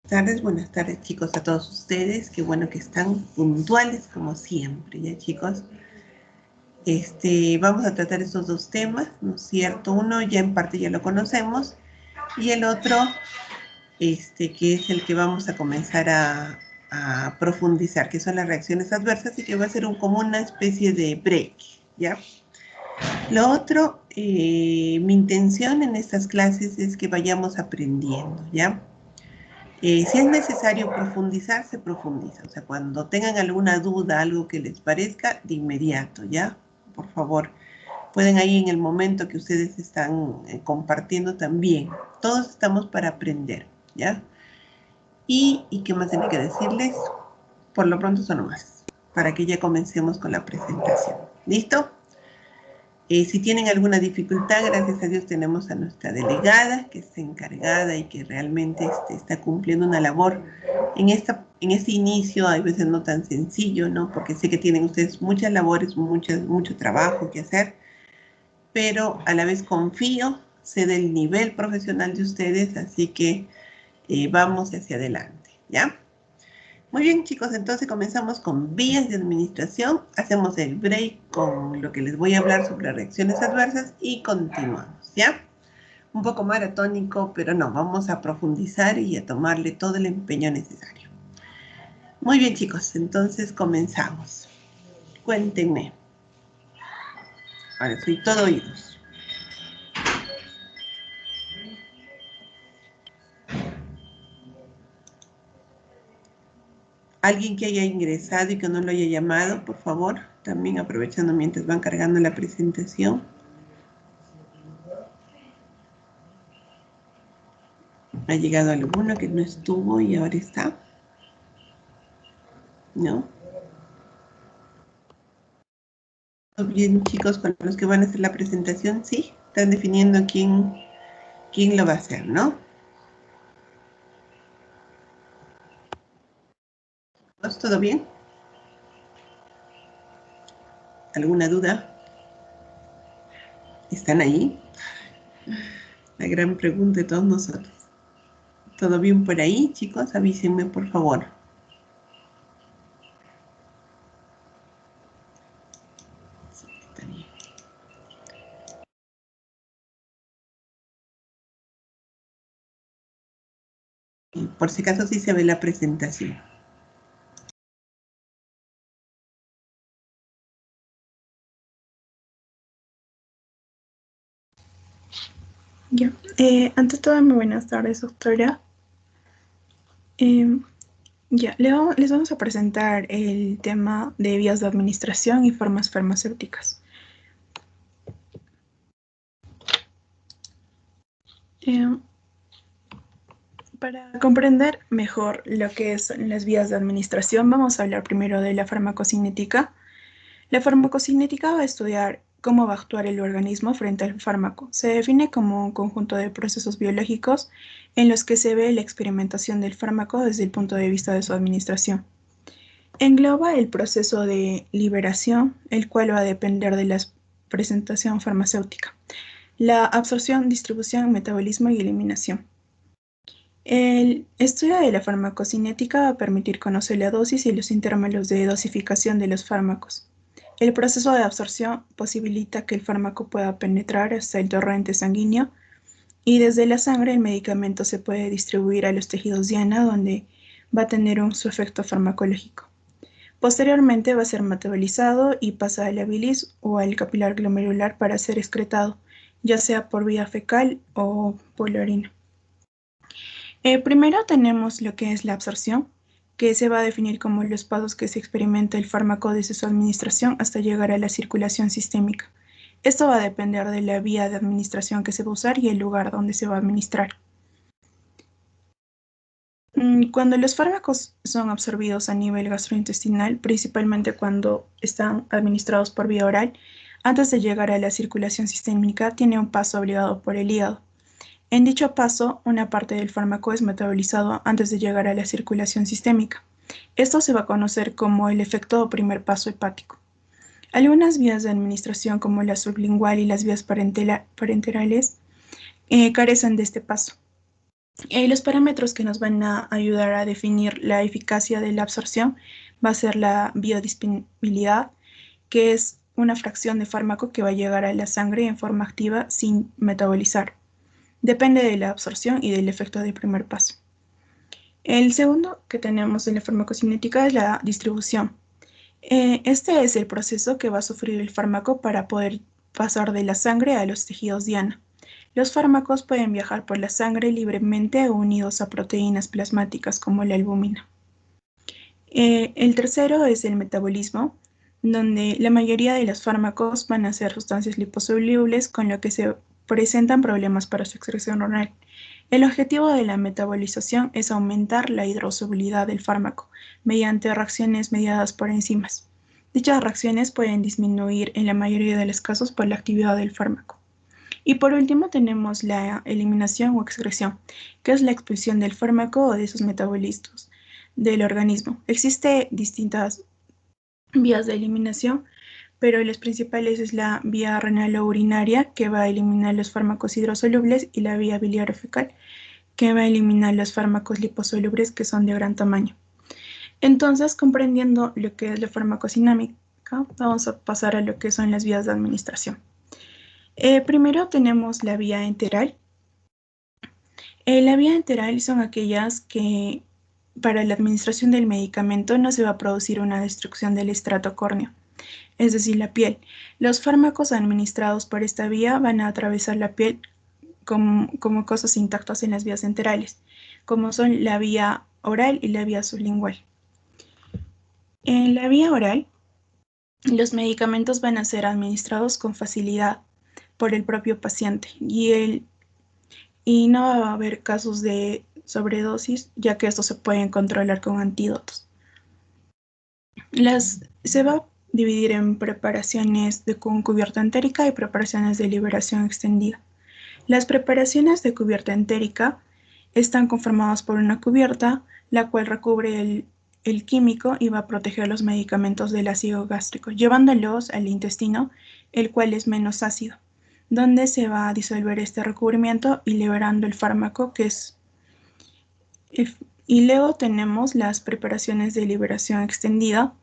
Buenas tardes chicos a todos ustedes, qué bueno que están puntuales como siempre, ya chicos. Vamos a tratar estos dos temas, ¿no es cierto? Uno ya en parte ya lo conocemos y el otro, que es el que vamos a comenzar a profundizar, que son las reacciones adversas y que va a ser como una especie de break, ¿ya? Lo otro, mi intención en estas clases es que vayamos aprendiendo, ¿ya? Si es necesario profundizar, se profundiza. O sea, cuando tengan alguna duda, algo que les parezca, de inmediato, ¿ya? Por favor, pueden ahí en el momento que ustedes están compartiendo también. Todos estamos para aprender, ¿ya? ¿Y qué más tengo que decirles? Por lo pronto eso nomás, para que ya comencemos con la presentación. ¿Listo? Si tienen alguna dificultad, gracias a Dios tenemos a nuestra delegada que está encargada y que realmente está cumpliendo una labor en este inicio, a veces no tan sencillo, ¿no? Porque sé que tienen ustedes muchas labores, mucho trabajo que hacer, pero a la vez confío, sé del nivel profesional de ustedes, así que vamos hacia adelante, ¿ya? Muy bien, chicos, entonces comenzamos con vías de administración, hacemos el break con lo que les voy a hablar sobre reacciones adversas y continuamos, ¿ya? Un poco maratónico, pero no, vamos a profundizar y a tomarle todo el empeño necesario. Muy bien, chicos, entonces comenzamos. Cuéntenme. Ahora soy todo oídos. Alguien que haya ingresado y que no lo haya llamado, por favor, también aprovechando mientras van cargando la presentación. Ha llegado alguno que no estuvo y ahora está. ¿No? Bien, chicos, con los que van a hacer la presentación, sí, están definiendo quién lo va a hacer, ¿no? ¿Todo bien? ¿Alguna duda? ¿Están ahí? La gran pregunta de todos nosotros. ¿Todo bien por ahí, chicos? Avísenme, por favor. Sí, está bien. Y por si acaso sí se ve la presentación. Ya, ante todo, muy buenas tardes, doctora. Les vamos a presentar el tema de vías de administración y formas farmacéuticas. Para comprender mejor lo que son las vías de administración, vamos a hablar primero de la farmacocinética. La farmacocinética va a estudiar cómo va a actuar el organismo frente al fármaco. Se define como un conjunto de procesos biológicos en los que se ve la experimentación del fármaco desde el punto de vista de su administración. Engloba el proceso de liberación, el cual va a depender de la presentación farmacéutica, la absorción, distribución, metabolismo y eliminación. El estudio de la farmacocinética va a permitir conocer la dosis y los intervalos de dosificación de los fármacos. El proceso de absorción posibilita que el fármaco pueda penetrar hasta el torrente sanguíneo y desde la sangre el medicamento se puede distribuir a los tejidos diana donde va a tener su efecto farmacológico. Posteriormente va a ser metabolizado y pasa a la bilis o al capilar glomerular para ser excretado, ya sea por vía fecal o por la orina. Primero tenemos lo que es la absorción, que se va a definir como los pasos que se experimenta el fármaco desde su administración hasta llegar a la circulación sistémica. Esto va a depender de la vía de administración que se va a usar y el lugar donde se va a administrar. Cuando los fármacos son absorbidos a nivel gastrointestinal, principalmente cuando están administrados por vía oral, antes de llegar a la circulación sistémica, tiene un paso obligado por el hígado. En dicho paso, una parte del fármaco es metabolizado antes de llegar a la circulación sistémica. Esto se va a conocer como el efecto o primer paso hepático. Algunas vías de administración, como la sublingual y las vías parenterales, carecen de este paso. Los parámetros que nos van a ayudar a definir la eficacia de la absorción va a ser la biodisponibilidad, que es una fracción de fármaco que va a llegar a la sangre en forma activa sin metabolizar. Depende de la absorción y del efecto del primer paso. El segundo que tenemos en la farmacocinética es la distribución. Este es el proceso que va a sufrir el fármaco para poder pasar de la sangre a los tejidos diana. Los fármacos pueden viajar por la sangre libremente o unidos a proteínas plasmáticas como la albúmina. El tercero es el metabolismo, donde la mayoría de los fármacos van a ser sustancias liposolubles, con lo que se presentan problemas para su excreción renal. El objetivo de la metabolización es aumentar la hidrosolubilidad del fármaco mediante reacciones mediadas por enzimas. Dichas reacciones pueden disminuir en la mayoría de los casos por la actividad del fármaco. Y por último tenemos la eliminación o excreción, que es la expulsión del fármaco o de sus metabolitos del organismo. Existen distintas vías de eliminación, pero las principales es la vía renal o urinaria, que va a eliminar los fármacos hidrosolubles, y la vía biliar o fecal, que va a eliminar los fármacos liposolubles que son de gran tamaño. Entonces, comprendiendo lo que es la farmacocinética, vamos a pasar a lo que son las vías de administración. Primero tenemos la vía enteral. La vía enteral son aquellas que para la administración del medicamento no se va a producir una destrucción del estrato córneo, es decir, la piel. Los fármacos administrados por esta vía van a atravesar la piel como cosas intactas en las vías enterales, como son la vía oral y la vía sublingual. En la vía oral, los medicamentos van a ser administrados con facilidad por el propio paciente y no va a haber casos de sobredosis, ya que estos se pueden controlar con antídotos. Se va a dividir en preparaciones con cubierta entérica y preparaciones de liberación extendida. Las preparaciones de cubierta entérica están conformadas por una cubierta, la cual recubre el químico y va a proteger los medicamentos del ácido gástrico, llevándolos al intestino, el cual es menos ácido, donde se va a disolver este recubrimiento y liberando el fármaco que es. Y luego tenemos las preparaciones de liberación extendida,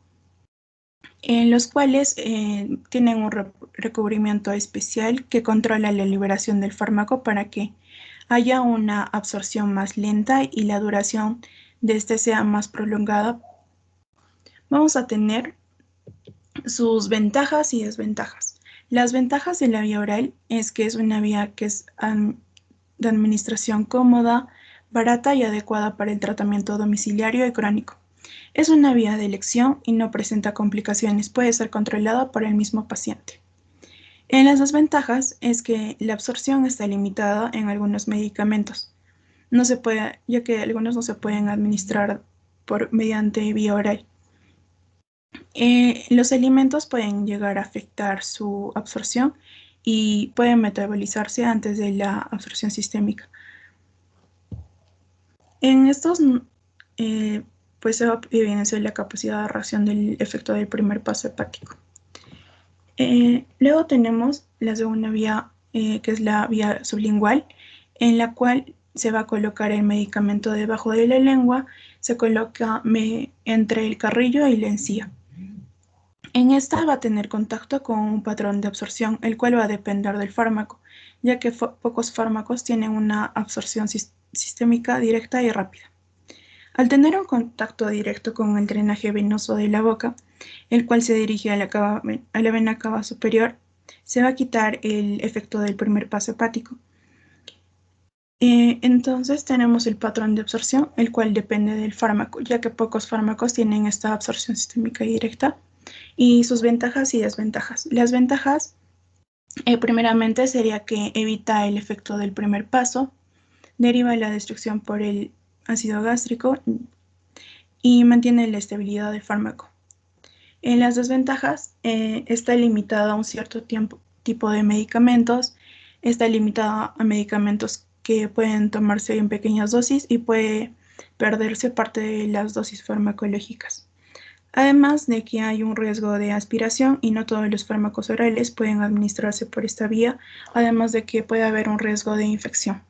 en los cuales tienen un recubrimiento especial que controla la liberación del fármaco para que haya una absorción más lenta y la duración de este sea más prolongada. Vamos a tener sus ventajas y desventajas. Las ventajas de la vía oral es que es una vía que es de administración cómoda, barata y adecuada para el tratamiento domiciliario y crónico. Es una vía de elección y no presenta complicaciones, puede ser controlada por el mismo paciente. En las desventajas es que la absorción está limitada en algunos medicamentos, ya que algunos no se pueden administrar mediante vía oral. Los alimentos pueden llegar a afectar su absorción y pueden metabolizarse antes de la absorción sistémica. En estos, pues se va a evidenciar la capacidad de reacción del efecto del primer paso hepático. Luego tenemos la segunda vía, que es la vía sublingual, en la cual se va a colocar el medicamento debajo de la lengua, se coloca entre el carrillo y la encía. En esta va a tener contacto con un patrón de absorción, el cual va a depender del fármaco, ya que pocos fármacos tienen una absorción sistémica directa y rápida. Al tener un contacto directo con el drenaje venoso de la boca, el cual se dirige a la vena cava superior, se va a quitar el efecto del primer paso hepático. Entonces tenemos el patrón de absorción, el cual depende del fármaco, ya que pocos fármacos tienen esta absorción sistémica directa, y sus ventajas y desventajas. Las ventajas, primeramente, sería que evita el efecto del primer paso, deriva la destrucción por el ácido gástrico y mantiene la estabilidad del fármaco. En las desventajas, está limitada a un cierto tipo de medicamentos, está limitada a medicamentos que pueden tomarse en pequeñas dosis y puede perderse parte de las dosis farmacológicas. Además de que hay un riesgo de aspiración y no todos los fármacos orales pueden administrarse por esta vía, además de que puede haber un riesgo de infección.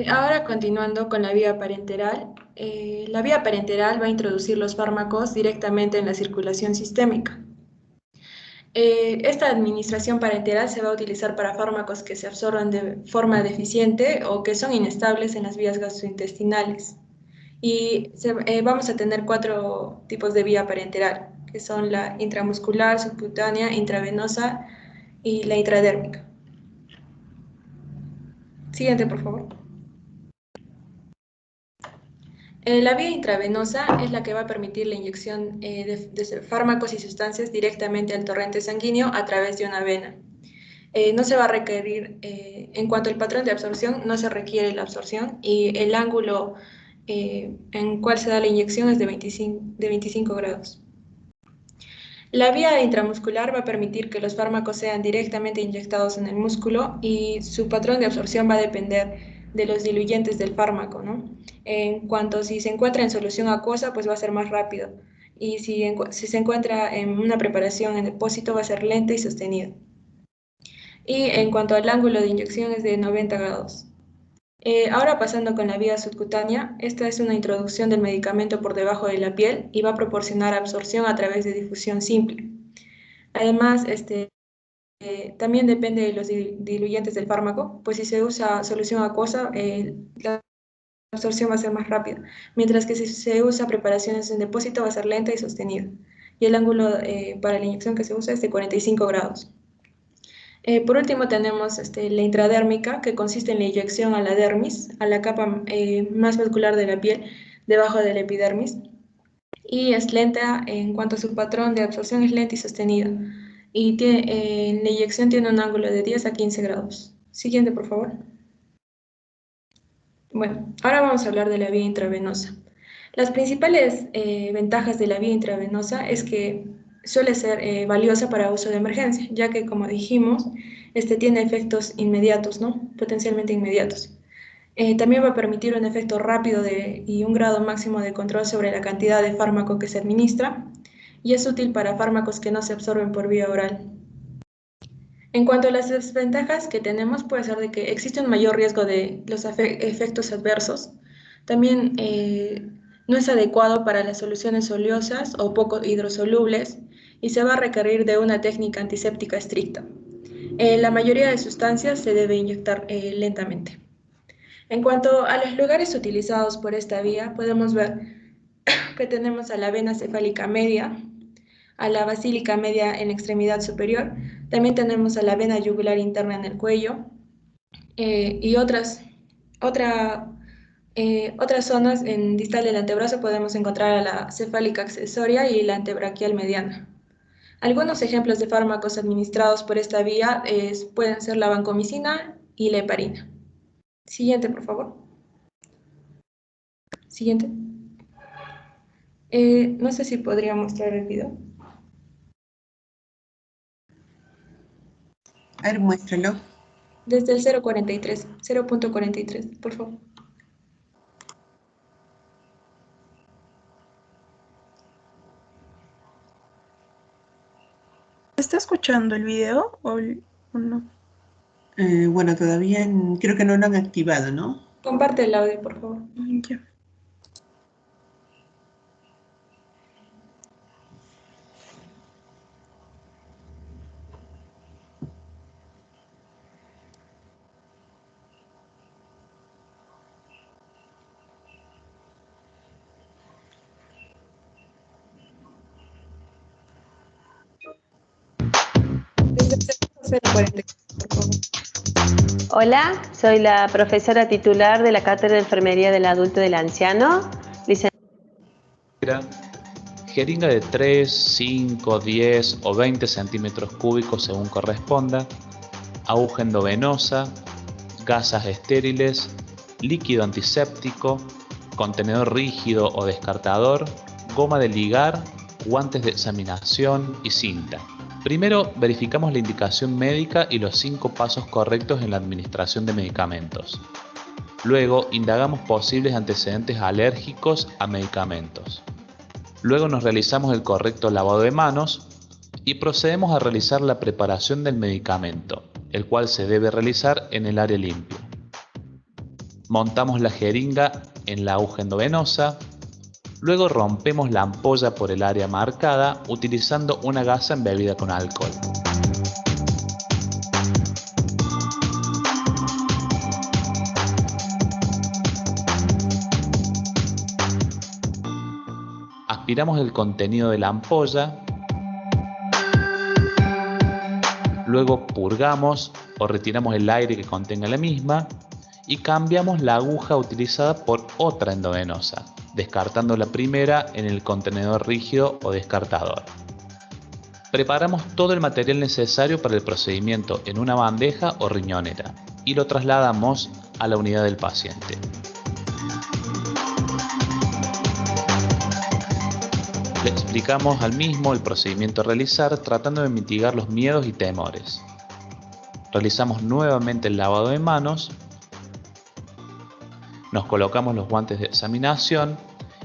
Ahora continuando con la vía parenteral va a introducir los fármacos directamente en la circulación sistémica. Esta administración parenteral se va a utilizar para fármacos que se absorben de forma deficiente o que son inestables en las vías gastrointestinales. Y vamos a tener 4 tipos de vía parenteral, que son la intramuscular, subcutánea, intravenosa y la intradérmica. Siguiente, por favor. La vía intravenosa es la que va a permitir la inyección de fármacos y sustancias directamente al torrente sanguíneo a través de una vena. No se va a requerir, en cuanto al patrón de absorción, no se requiere la absorción y el ángulo en cual se da la inyección es de 25 grados. La vía intramuscular va a permitir que los fármacos sean directamente inyectados en el músculo y su patrón de absorción va a depender de los diluyentes del fármaco, ¿no? En cuanto si se encuentra en solución acuosa, pues va a ser más rápido. Y si se encuentra en una preparación en depósito, va a ser lenta y sostenida. Y en cuanto al ángulo de inyección es de 90 grados. Ahora pasando con la vía subcutánea, esta es una introducción del medicamento por debajo de la piel y va a proporcionar absorción a través de difusión simple. Además, también depende de los diluyentes del fármaco, pues si se usa solución acuosa, la absorción va a ser más rápida, mientras que si se usa preparaciones en depósito va a ser lenta y sostenida. Y el ángulo para la inyección que se usa es de 45 grados. Por último tenemos la intradérmica, que consiste en la inyección a la dermis, a la capa más vascular de la piel, debajo de la epidermis, y es lenta en cuanto a su patrón de absorción, es lenta y sostenida, y la inyección tiene un ángulo de 10 a 15 grados. Siguiente, por favor. Bueno, ahora vamos a hablar de la vía intravenosa. Las principales ventajas de la vía intravenosa es que suele ser valiosa para uso de emergencia, ya que, como dijimos, tiene efectos inmediatos, ¿no? Potencialmente inmediatos. También va a permitir un efecto rápido y un grado máximo de control sobre la cantidad de fármaco que se administra, y es útil para fármacos que no se absorben por vía oral. En cuanto a las desventajas que tenemos, puede ser de que existe un mayor riesgo de los efectos adversos. También no es adecuado para las soluciones oleosas o poco hidrosolubles y se va a requerir de una técnica antiséptica estricta. La mayoría de sustancias se debe inyectar lentamente. En cuanto a los lugares utilizados por esta vía, podemos ver que tenemos a la vena cefálica media, a la basílica media en la extremidad superior, también tenemos a la vena yugular interna en el cuello y otras zonas en distal del antebrazo podemos encontrar a la cefálica accesoria y la antebraquial mediana. Algunos ejemplos de fármacos administrados por esta vía pueden ser la vancomicina y la heparina. Siguiente, por favor. Siguiente. No sé si podría mostrar el video. A ver, muéstralo. Desde el 0.43, por favor. ¿Está escuchando el video o no? Bueno, todavía creo que no lo han activado, ¿no? Comparte el audio, por favor. Ya. Desde el 0.43, por favor. Hola, soy la profesora titular de la Cátedra de Enfermería del Adulto y del Anciano. Jeringa de 3, 5, 10 o 20 centímetros cúbicos según corresponda, aguja endovenosa, gasas estériles, líquido antiséptico, contenedor rígido o descartador, goma de ligar, guantes de examinación y cinta. Primero, verificamos la indicación médica y los 5 pasos correctos en la administración de medicamentos. Luego, indagamos posibles antecedentes alérgicos a medicamentos. Luego nos realizamos el correcto lavado de manos y procedemos a realizar la preparación del medicamento, el cual se debe realizar en el área limpia. Montamos la jeringa en la aguja endovenosa. Luego rompemos la ampolla por el área marcada utilizando una gasa embebida con alcohol. Aspiramos el contenido de la ampolla. Luego purgamos o retiramos el aire que contenga la misma y cambiamos la aguja utilizada por otra endovenosa, descartando la primera en el contenedor rígido o descartador. Preparamos todo el material necesario para el procedimiento en una bandeja o riñonera y lo trasladamos a la unidad del paciente. Le explicamos al mismo el procedimiento a realizar, tratando de mitigar los miedos y temores. Realizamos nuevamente el lavado de manos, nos colocamos los guantes de examinación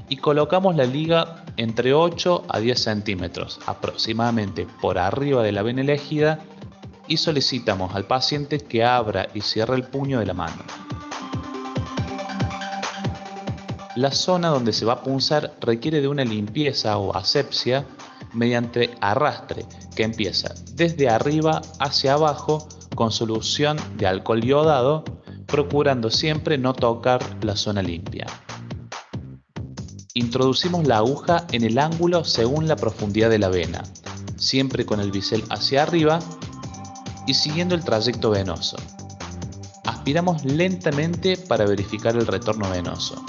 y colocamos la liga entre 8 a 10 centímetros, aproximadamente por arriba de la vena elegida, y solicitamos al paciente que abra y cierre el puño de la mano. La zona donde se va a punzar requiere de una limpieza o asepsia mediante arrastre que empieza desde arriba hacia abajo con solución de alcohol iodado, procurando siempre no tocar la zona limpia. Introducimos la aguja en el ángulo según la profundidad de la vena, siempre con el bisel hacia arriba y siguiendo el trayecto venoso. Aspiramos lentamente para verificar el retorno venoso.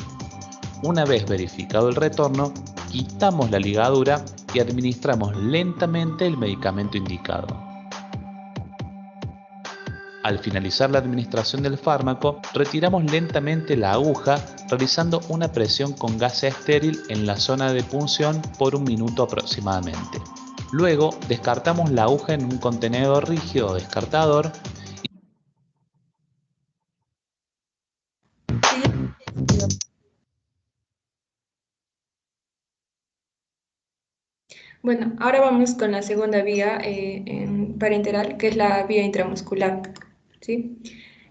Una vez verificado el retorno, quitamos la ligadura y administramos lentamente el medicamento indicado. Al finalizar la administración del fármaco, retiramos lentamente la aguja realizando una presión con gasa estéril en la zona de punción por 1 minuto aproximadamente. Luego, descartamos la aguja en un contenedor rígido o descartador. Bueno, ahora vamos con la segunda vía parenteral, que es la vía intramuscular, ¿sí?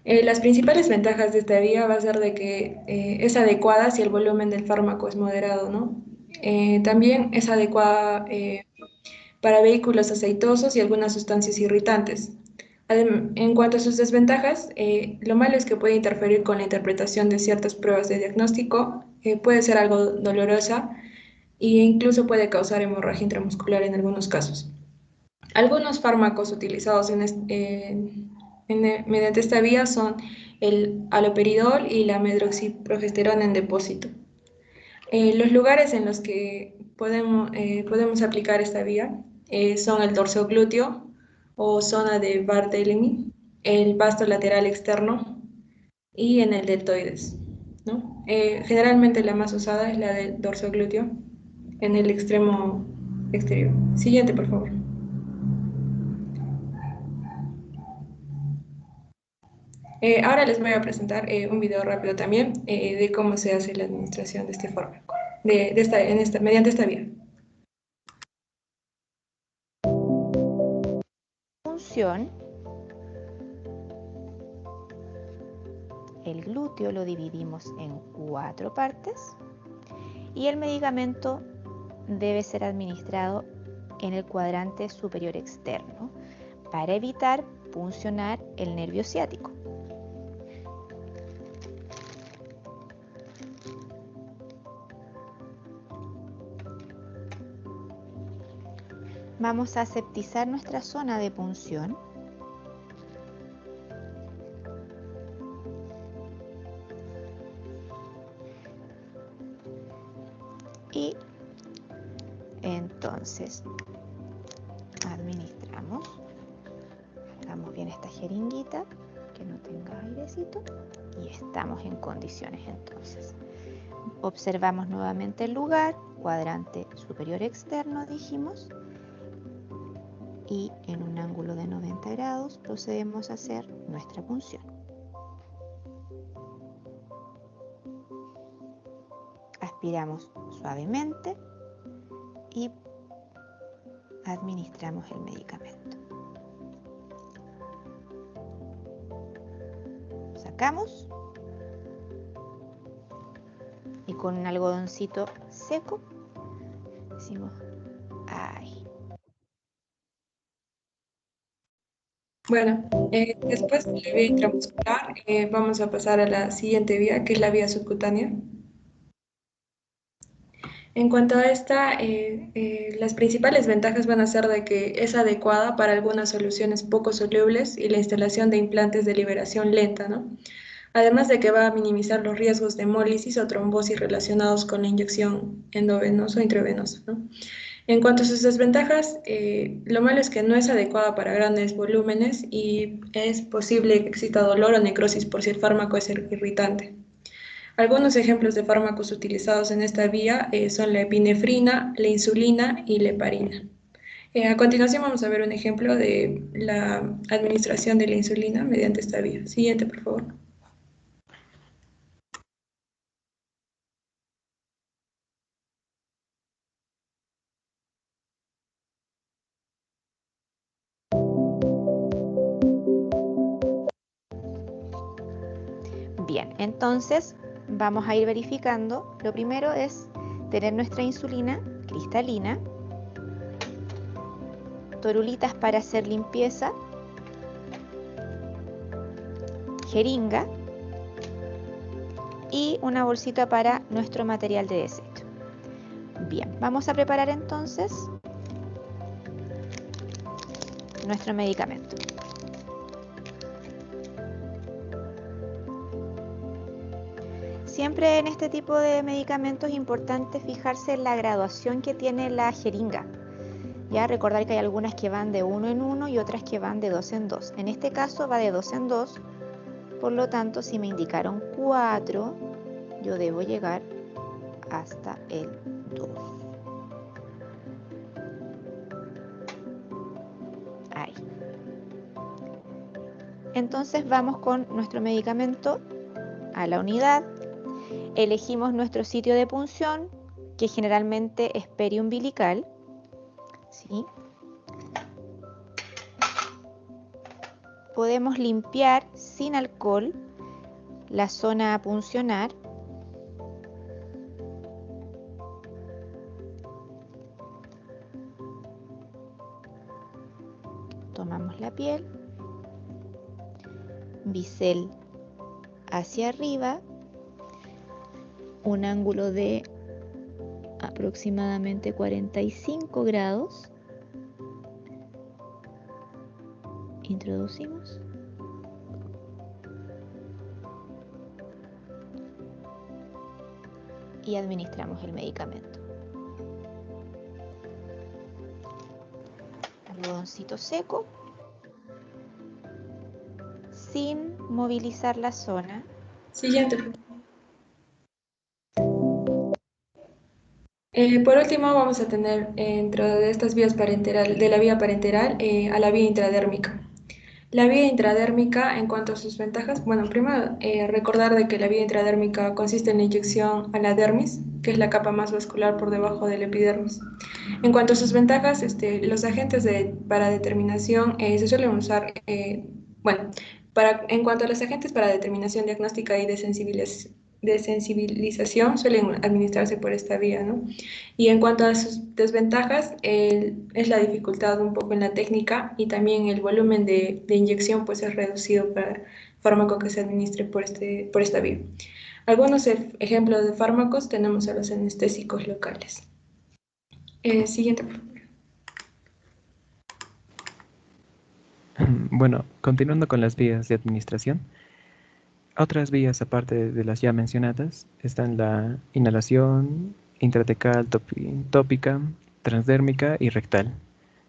Las principales ventajas de esta vía va a ser de que es adecuada si el volumen del fármaco es moderado, ¿no? También es adecuada para vehículos aceitosos y algunas sustancias irritantes. En cuanto a sus desventajas, lo malo es que puede interferir con la interpretación de ciertas pruebas de diagnóstico, puede ser algo dolorosa e incluso puede causar hemorragia intramuscular en algunos casos. Algunos fármacos utilizados mediante esta vía son el haloperidol y la medroxiprogesterona en depósito. Los lugares en los que podemos aplicar esta vía son el dorso glúteo o zona de Barthélemy, el vasto lateral externo y en el deltoides, ¿no? Generalmente la más usada es la del dorso glúteo en el extremo exterior. Siguiente, por favor. Ahora les voy a presentar un video rápido también de cómo se hace la administración de este fármaco, mediante esta vía. Función. El glúteo lo dividimos en 4 partes y el medicamento debe ser administrado en el cuadrante superior externo para evitar puncionar el nervio ciático. Vamos a aseptizar nuestra zona de punción. Y entonces administramos, hagamos bien esta jeringuita, que no tenga airecito, y estamos en condiciones entonces. Observamos nuevamente el lugar, cuadrante superior externo dijimos, y en un ángulo de 90 grados procedemos a hacer nuestra punción. Aspiramos suavemente y administramos el medicamento. Sacamos Y con un algodoncito seco decimos ay. Bueno, después de la vía intramuscular, vamos a pasar a la siguiente vía, que es la vía subcutánea. En cuanto a esta, las principales ventajas van a ser de que es adecuada para algunas soluciones poco solubles y la instalación de implantes de liberación lenta, ¿no? Además de que va a minimizar los riesgos de hemólisis o trombosis relacionados con la inyección endovenosa o intravenosa, ¿no? En cuanto a sus desventajas, lo malo es que no es adecuada para grandes volúmenes y es posible que exista dolor o necrosis por si el fármaco es irritante. Algunos ejemplos de fármacos utilizados en esta vía son la epinefrina, la insulina y la heparina. A continuación vamos a ver un ejemplo de la administración de la insulina mediante esta vía. Siguiente, por favor. Bien, entonces vamos a ir verificando. Lo primero es tener nuestra insulina cristalina, torulitas para hacer limpieza, jeringa y una bolsita para nuestro material de desecho. Bien, vamos a preparar entonces nuestro medicamento. Siempre en este tipo de medicamentos es importante fijarse en la graduación que tiene la jeringa. Ya recordar que hay algunas que van de 1 en 1 y otras que van de 2 en 2. En este caso va de 2 en 2, por lo tanto si me indicaron 4, yo debo llegar hasta el 2. Ahí. Entonces vamos con nuestro medicamento a la unidad. Elegimos nuestro sitio de punción, que generalmente es periumbilical, ¿sí? Podemos limpiar sin alcohol la zona a puncionar. Tomamos la piel, bisel hacia arriba, un ángulo de aproximadamente 45 grados. Introducimos. Y administramos el medicamento. Algodoncito seco, sin movilizar la zona. Siguiente. Por último, vamos a tener dentro de estas vías parenteral, de la vía parenteral a la vía intradérmica. La vía intradérmica, en cuanto a sus ventajas, bueno, primero recordar de que la vía intradérmica consiste en la inyección a la dermis, que es la capa más vascular por debajo del epidermis. En cuanto a sus ventajas, los agentes para determinación se suelen usar, en cuanto a los agentes para determinación diagnóstica y de sensibilización suelen administrarse por esta vía, ¿no? Y en cuanto a sus desventajas, es la dificultad un poco en la técnica y también el volumen de inyección pues es reducido para el fármaco que se administre por esta vía. Algunos ejemplos de fármacos tenemos a los anestésicos locales. Siguiente, por favor. Bueno, continuando con las vías de administración, otras vías aparte de las ya mencionadas están la inhalación, intratecal, tópica, transdérmica y rectal.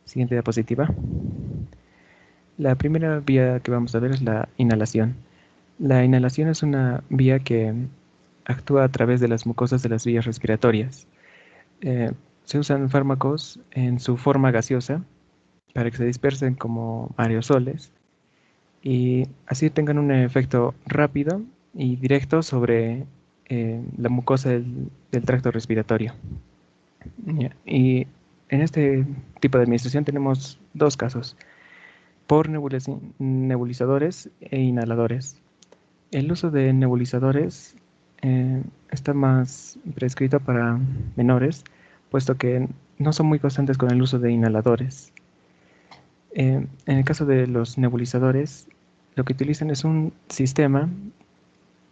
Siguiente diapositiva. La primera vía que vamos a ver es la inhalación. La inhalación es una vía que actúa a través de las mucosas de las vías respiratorias. Se usan fármacos en su forma gaseosa para que se dispersen como aerosoles y así tengan un efecto rápido y directo sobre la mucosa del tracto respiratorio. Y en este tipo de administración tenemos dos casos, por nebulizadores e inhaladores. El uso de nebulizadores está más prescrito para menores, puesto que no son muy constantes con el uso de inhaladores. En el caso de los nebulizadores, lo que utilizan es un sistema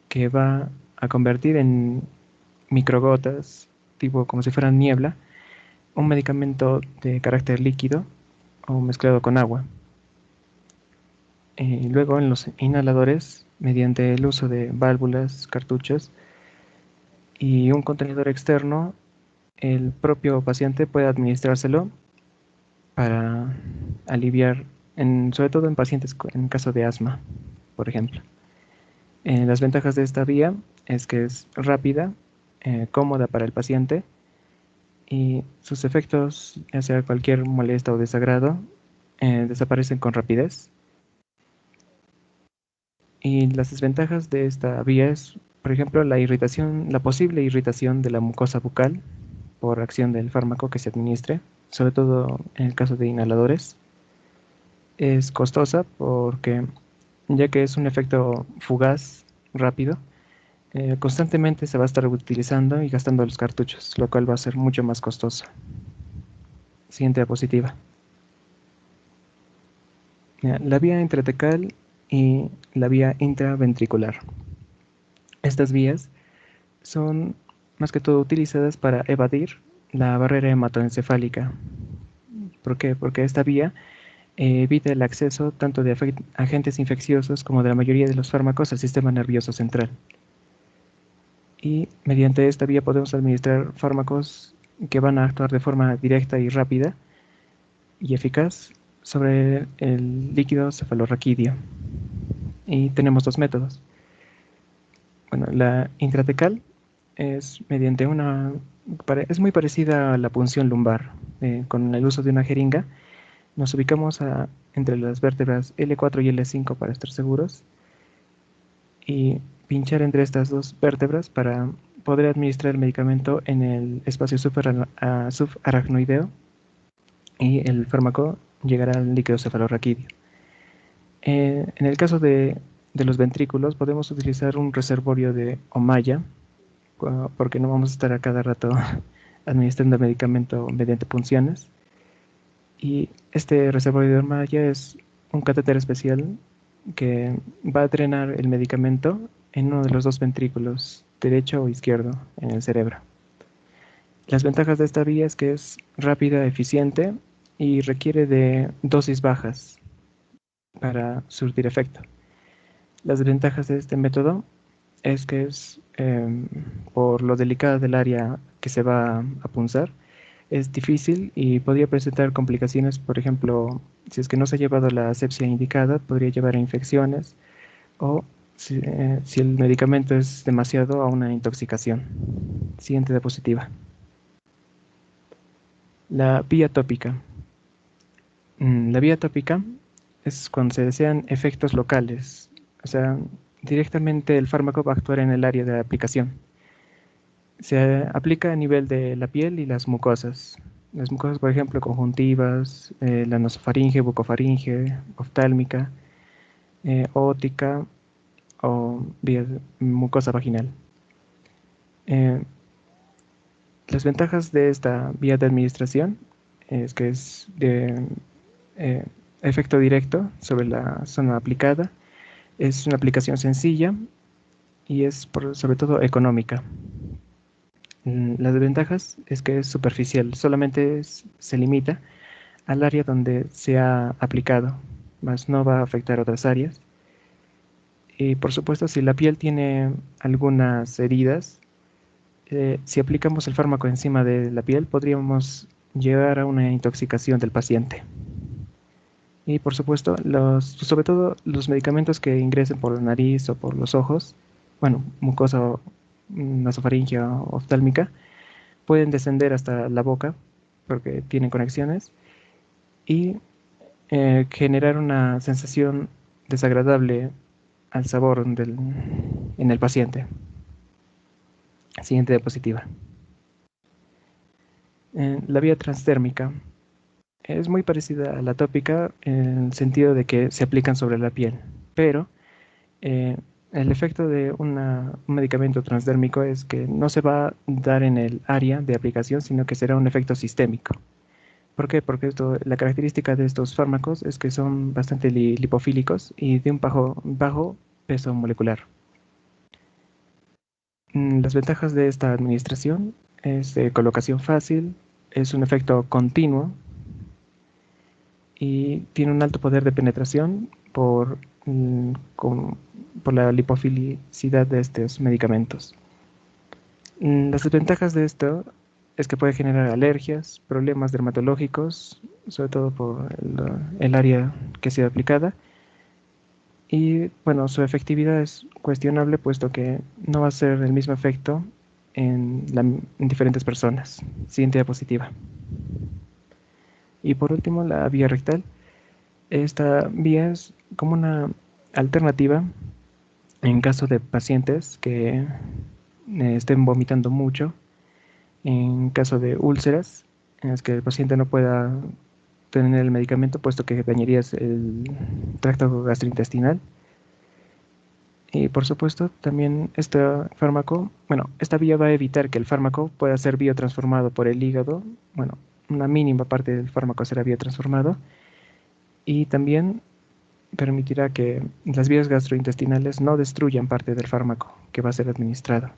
que va a convertir en microgotas, tipo como si fueran niebla, un medicamento de carácter líquido o mezclado con agua. Luego en los inhaladores, mediante el uso de válvulas, cartuchos y un contenedor externo, el propio paciente puede administrárselo para aliviar, sobre todo en pacientes en caso de asma, por ejemplo. Las ventajas de esta vía es que es rápida, cómoda para el paciente y sus efectos, ya sea cualquier molestia o desagrado, desaparecen con rapidez. Y las desventajas de esta vía es, por ejemplo, la posible irritación de la mucosa bucal por acción del fármaco que se administre, sobre todo en el caso de inhaladores. Es costosa porque, ya que es un efecto fugaz, rápido, constantemente se va a estar utilizando y gastando los cartuchos, lo cual va a ser mucho más costoso. Siguiente diapositiva. La vía intratecal y la vía intraventricular. Estas vías son más que todo utilizadas para evadir la barrera hematoencefálica. ¿Por qué? Porque esta vía evita el acceso tanto de agentes infecciosos como de la mayoría de los fármacos al sistema nervioso central. Y mediante esta vía podemos administrar fármacos que van a actuar de forma directa y rápida y eficaz sobre el líquido cefalorraquídeo. Y tenemos dos métodos. Bueno, la intratecal es mediante es muy parecida a la punción lumbar. Con el uso de una jeringa nos ubicamos entre las vértebras L4 y L5 para estar seguros y pinchar entre estas dos vértebras para poder administrar el medicamento en el espacio subaracnoideo y el fármaco llegará al líquido cefalorraquídeo. En el caso de los ventrículos podemos utilizar un reservorio de Ommaya, porque no vamos a estar a cada rato administrando el medicamento mediante punciones. Y este reservorio de Ommaya es un catéter especial que va a drenar el medicamento en uno de los dos ventrículos, derecho o izquierdo, en el cerebro. Las ventajas de esta vía es que es rápida, eficiente y requiere de dosis bajas para surtir efecto. Las desventajas de este método es que es, por lo delicada del área que se va a punzar, es difícil y podría presentar complicaciones. Por ejemplo, si es que no se ha llevado la asepsia indicada, podría llevar a infecciones o si el medicamento es demasiado, a una intoxicación. Siguiente diapositiva. La vía tópica. La vía tópica es cuando se desean efectos locales, o sea, directamente el fármaco va a actuar en el área de aplicación. Se aplica a nivel de la piel y las mucosas. Las mucosas, por ejemplo, conjuntivas, la nasofaringe, bucofaringe, oftálmica, ótica o mucosa vaginal. Las ventajas de esta vía de administración es que es de efecto directo sobre la zona aplicada, es una aplicación sencilla y es sobre todo económica. Las desventajas es que es superficial, solamente se limita al área donde se ha aplicado, más no va a afectar otras áreas. Y por supuesto, si la piel tiene algunas heridas, si aplicamos el fármaco encima de la piel, podríamos llegar a una intoxicación del paciente. Y por supuesto, sobre todo los medicamentos que ingresen por la nariz o por los ojos, bueno, mucosa nasofaringea o oftálmica, pueden descender hasta la boca porque tienen conexiones y generar una sensación desagradable al sabor en el paciente. Siguiente diapositiva. La vía transdérmica es muy parecida a la tópica en el sentido de que se aplican sobre la piel, pero El efecto de un medicamento transdérmico es que no se va a dar en el área de aplicación, sino que será un efecto sistémico. ¿Por qué? Porque la característica de estos fármacos es que son bastante lipofílicos y de un bajo peso molecular. Las ventajas de esta administración es de colocación fácil, es un efecto continuo y tiene un alto poder de penetración por la lipofilicidad de estos medicamentos. Las desventajas de esto es que puede generar alergias, problemas dermatológicos, sobre todo por el área que sea aplicada. Y bueno, su efectividad es cuestionable puesto que no va a ser el mismo efecto en diferentes personas. Siguiente diapositiva. Y por último, la vía rectal. Esta vía es como una alternativa en caso de pacientes que estén vomitando mucho, en caso de úlceras, en las que el paciente no pueda tener el medicamento puesto que dañaría el tracto gastrointestinal. Y por supuesto también este fármaco, bueno, esta vía va a evitar que el fármaco pueda ser biotransformado por el hígado. Bueno, una mínima parte del fármaco será biotransformado. Y también permitirá que las vías gastrointestinales no destruyan parte del fármaco que va a ser administrado.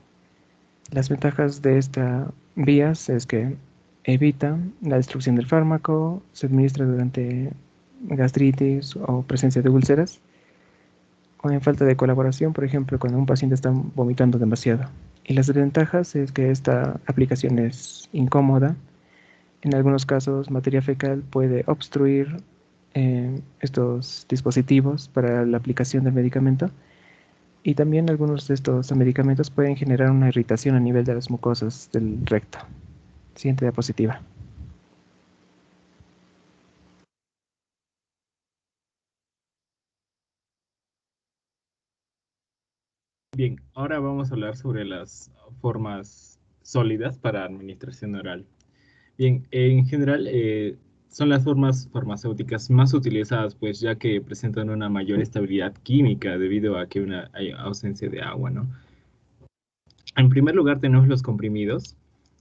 Las ventajas de esta vías es que evita la destrucción del fármaco, se administra durante gastritis o presencia de úlceras, o en falta de colaboración, por ejemplo, cuando un paciente está vomitando demasiado. Y las desventajas es que esta aplicación es incómoda. En algunos casos, materia fecal puede obstruir estos dispositivos para la aplicación del medicamento. Y también algunos de estos medicamentos pueden generar una irritación a nivel de las mucosas del recto. Siguiente diapositiva. Bien, ahora vamos a hablar sobre las formas sólidas para administración oral. Bien, en general son las formas farmacéuticas más utilizadas, pues ya que presentan una mayor estabilidad química debido a que hay ausencia de agua, ¿no? En primer lugar tenemos los comprimidos,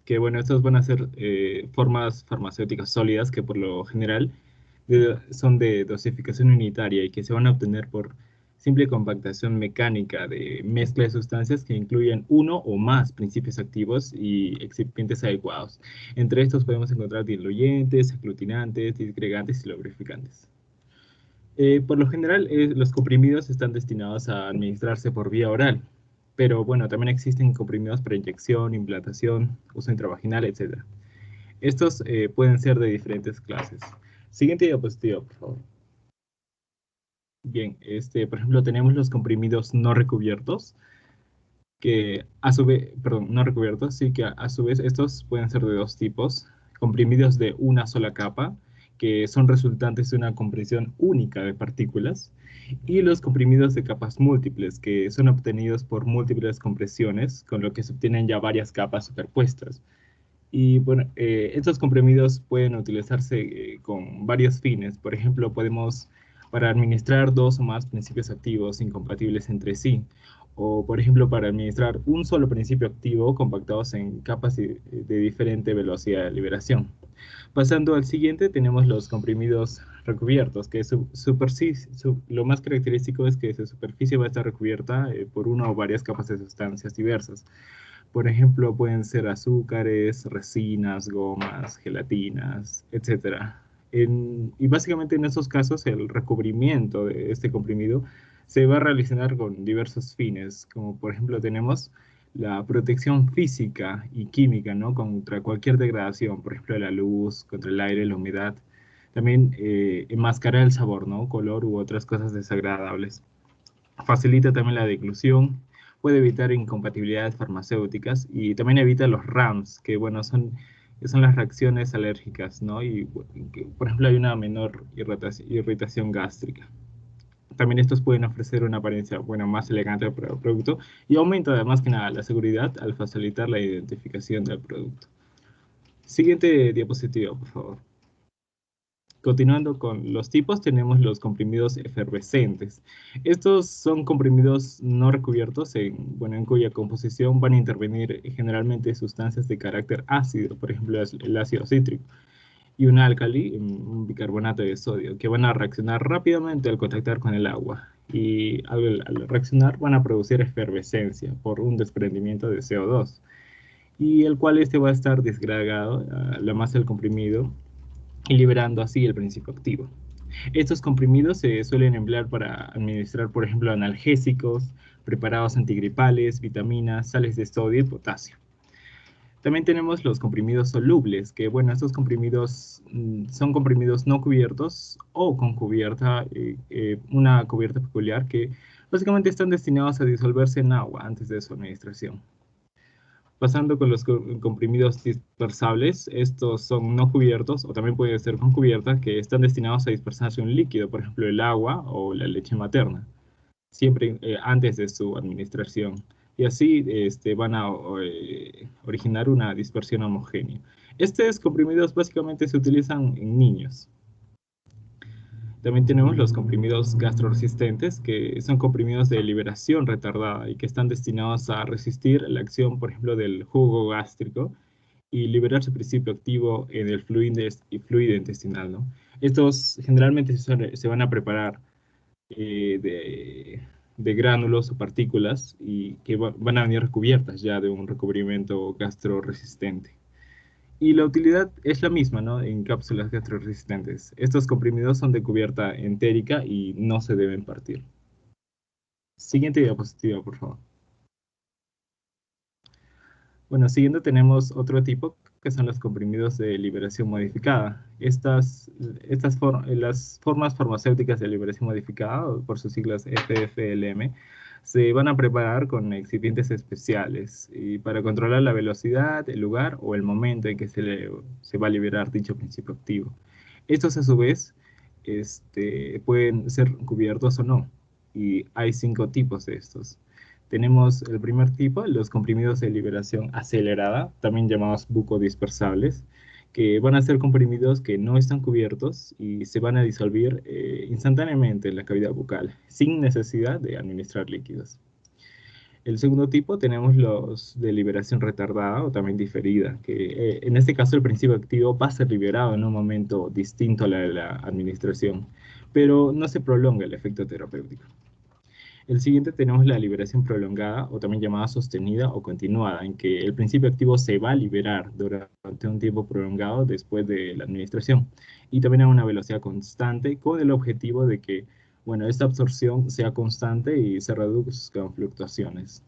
que bueno, estos van a ser formas farmacéuticas sólidas que por lo general son de dosificación unitaria y que se van a obtener por simple compactación mecánica de mezcla de sustancias que incluyen uno o más principios activos y excipientes adecuados. Entre estos podemos encontrar diluyentes, aglutinantes, disgregantes y lubrificantes. Por lo general, los comprimidos están destinados a administrarse por vía oral, pero bueno, también existen comprimidos para inyección, implantación, uso intravaginal, etc. Estos pueden ser de diferentes clases. Siguiente diapositiva, por favor. Bien, por ejemplo, tenemos los comprimidos no recubiertos, que a su vez, perdón, no recubiertos, sí que a su vez estos pueden ser de dos tipos. Comprimidos de una sola capa, que son resultantes de una compresión única de partículas, y los comprimidos de capas múltiples, que son obtenidos por múltiples compresiones, con lo que se obtienen ya varias capas superpuestas. Y bueno, estos comprimidos pueden utilizarse con varios fines. Por ejemplo, podemos para administrar dos o más principios activos incompatibles entre sí, o por ejemplo para administrar un solo principio activo compactados en capas de diferente velocidad de liberación. Pasando al siguiente, tenemos los comprimidos recubiertos, que lo más característico es que su superficie va a estar recubierta por una o varias capas de sustancias diversas. Por ejemplo, pueden ser azúcares, resinas, gomas, gelatinas, etc. Y básicamente en estos casos el recubrimiento de este comprimido se va a realizar con diversos fines, como por ejemplo tenemos la protección física y química, ¿no? Contra cualquier degradación, por ejemplo la luz, contra el aire, la humedad. También enmascarar el sabor, ¿no? Color u otras cosas desagradables. Facilita también la deglución, puede evitar incompatibilidades farmacéuticas y también evita los RAMs, que bueno, son las reacciones alérgicas, ¿no? Y por ejemplo hay una menor irritación gástrica. También estos pueden ofrecer una apariencia, bueno, más elegante del producto y aumenta además que nada la seguridad al facilitar la identificación del producto. Siguiente diapositiva, por favor. Continuando con los tipos, tenemos los comprimidos efervescentes. Estos son comprimidos no recubiertos, en cuya composición van a intervenir generalmente sustancias de carácter ácido, por ejemplo, el ácido cítrico, y un álcali, un bicarbonato de sodio, que van a reaccionar rápidamente al contactar con el agua. Y al reaccionar van a producir efervescencia por un desprendimiento de CO2, y el cual este va a estar disgregado a la masa del comprimido y liberando así el principio activo. Estos comprimidos se suelen emplear para administrar, por ejemplo, analgésicos, preparados antigripales, vitaminas, sales de sodio y potasio. También tenemos los comprimidos solubles, que bueno, estos comprimidos son comprimidos no cubiertos o con cubierta, una cubierta peculiar que básicamente están destinados a disolverse en agua antes de su administración. Pasando con los comprimidos dispersables, estos son no cubiertos o también pueden ser con cubierta, que están destinados a dispersarse un líquido, por ejemplo el agua o la leche materna, siempre antes de su administración. Y así van a originar una dispersión homogénea. Estos comprimidos básicamente se utilizan en niños. También tenemos los comprimidos gastroresistentes, que son comprimidos de liberación retardada y que están destinados a resistir la acción, por ejemplo, del jugo gástrico y liberar su principio activo en el fluido intestinal, ¿no? Estos generalmente se van a preparar de gránulos o partículas y que van a venir recubiertas ya de un recubrimiento gastroresistente. Y la utilidad es la misma, ¿no? En cápsulas gastroresistentes. Estos comprimidos son de cubierta entérica y no se deben partir. Siguiente diapositiva, por favor. Bueno, siguiendo tenemos otro tipo, que son los comprimidos de liberación modificada. Las formas farmacéuticas de liberación modificada, o por sus siglas FFLM, se van a preparar con excipientes especiales y para controlar la velocidad, el lugar o el momento en que se va a liberar dicho principio activo. Estos a su vez pueden ser cubiertos o no, y hay 5 tipos de estos. Tenemos el primer tipo, los comprimidos de liberación acelerada, también llamados bucodispersables, que van a ser comprimidos que no están cubiertos y se van a disolver instantáneamente en la cavidad bucal, sin necesidad de administrar líquidos. El segundo tipo tenemos los de liberación retardada o también diferida, que en este caso el principio activo va a ser liberado en un momento distinto a la de la administración, pero no se prolonga el efecto terapéutico. El siguiente tenemos la liberación prolongada o también llamada sostenida o continuada, en que el principio activo se va a liberar durante un tiempo prolongado después de la administración y también a una velocidad constante con el objetivo de que, bueno, esta absorción sea constante y se reduzcan fluctuaciones.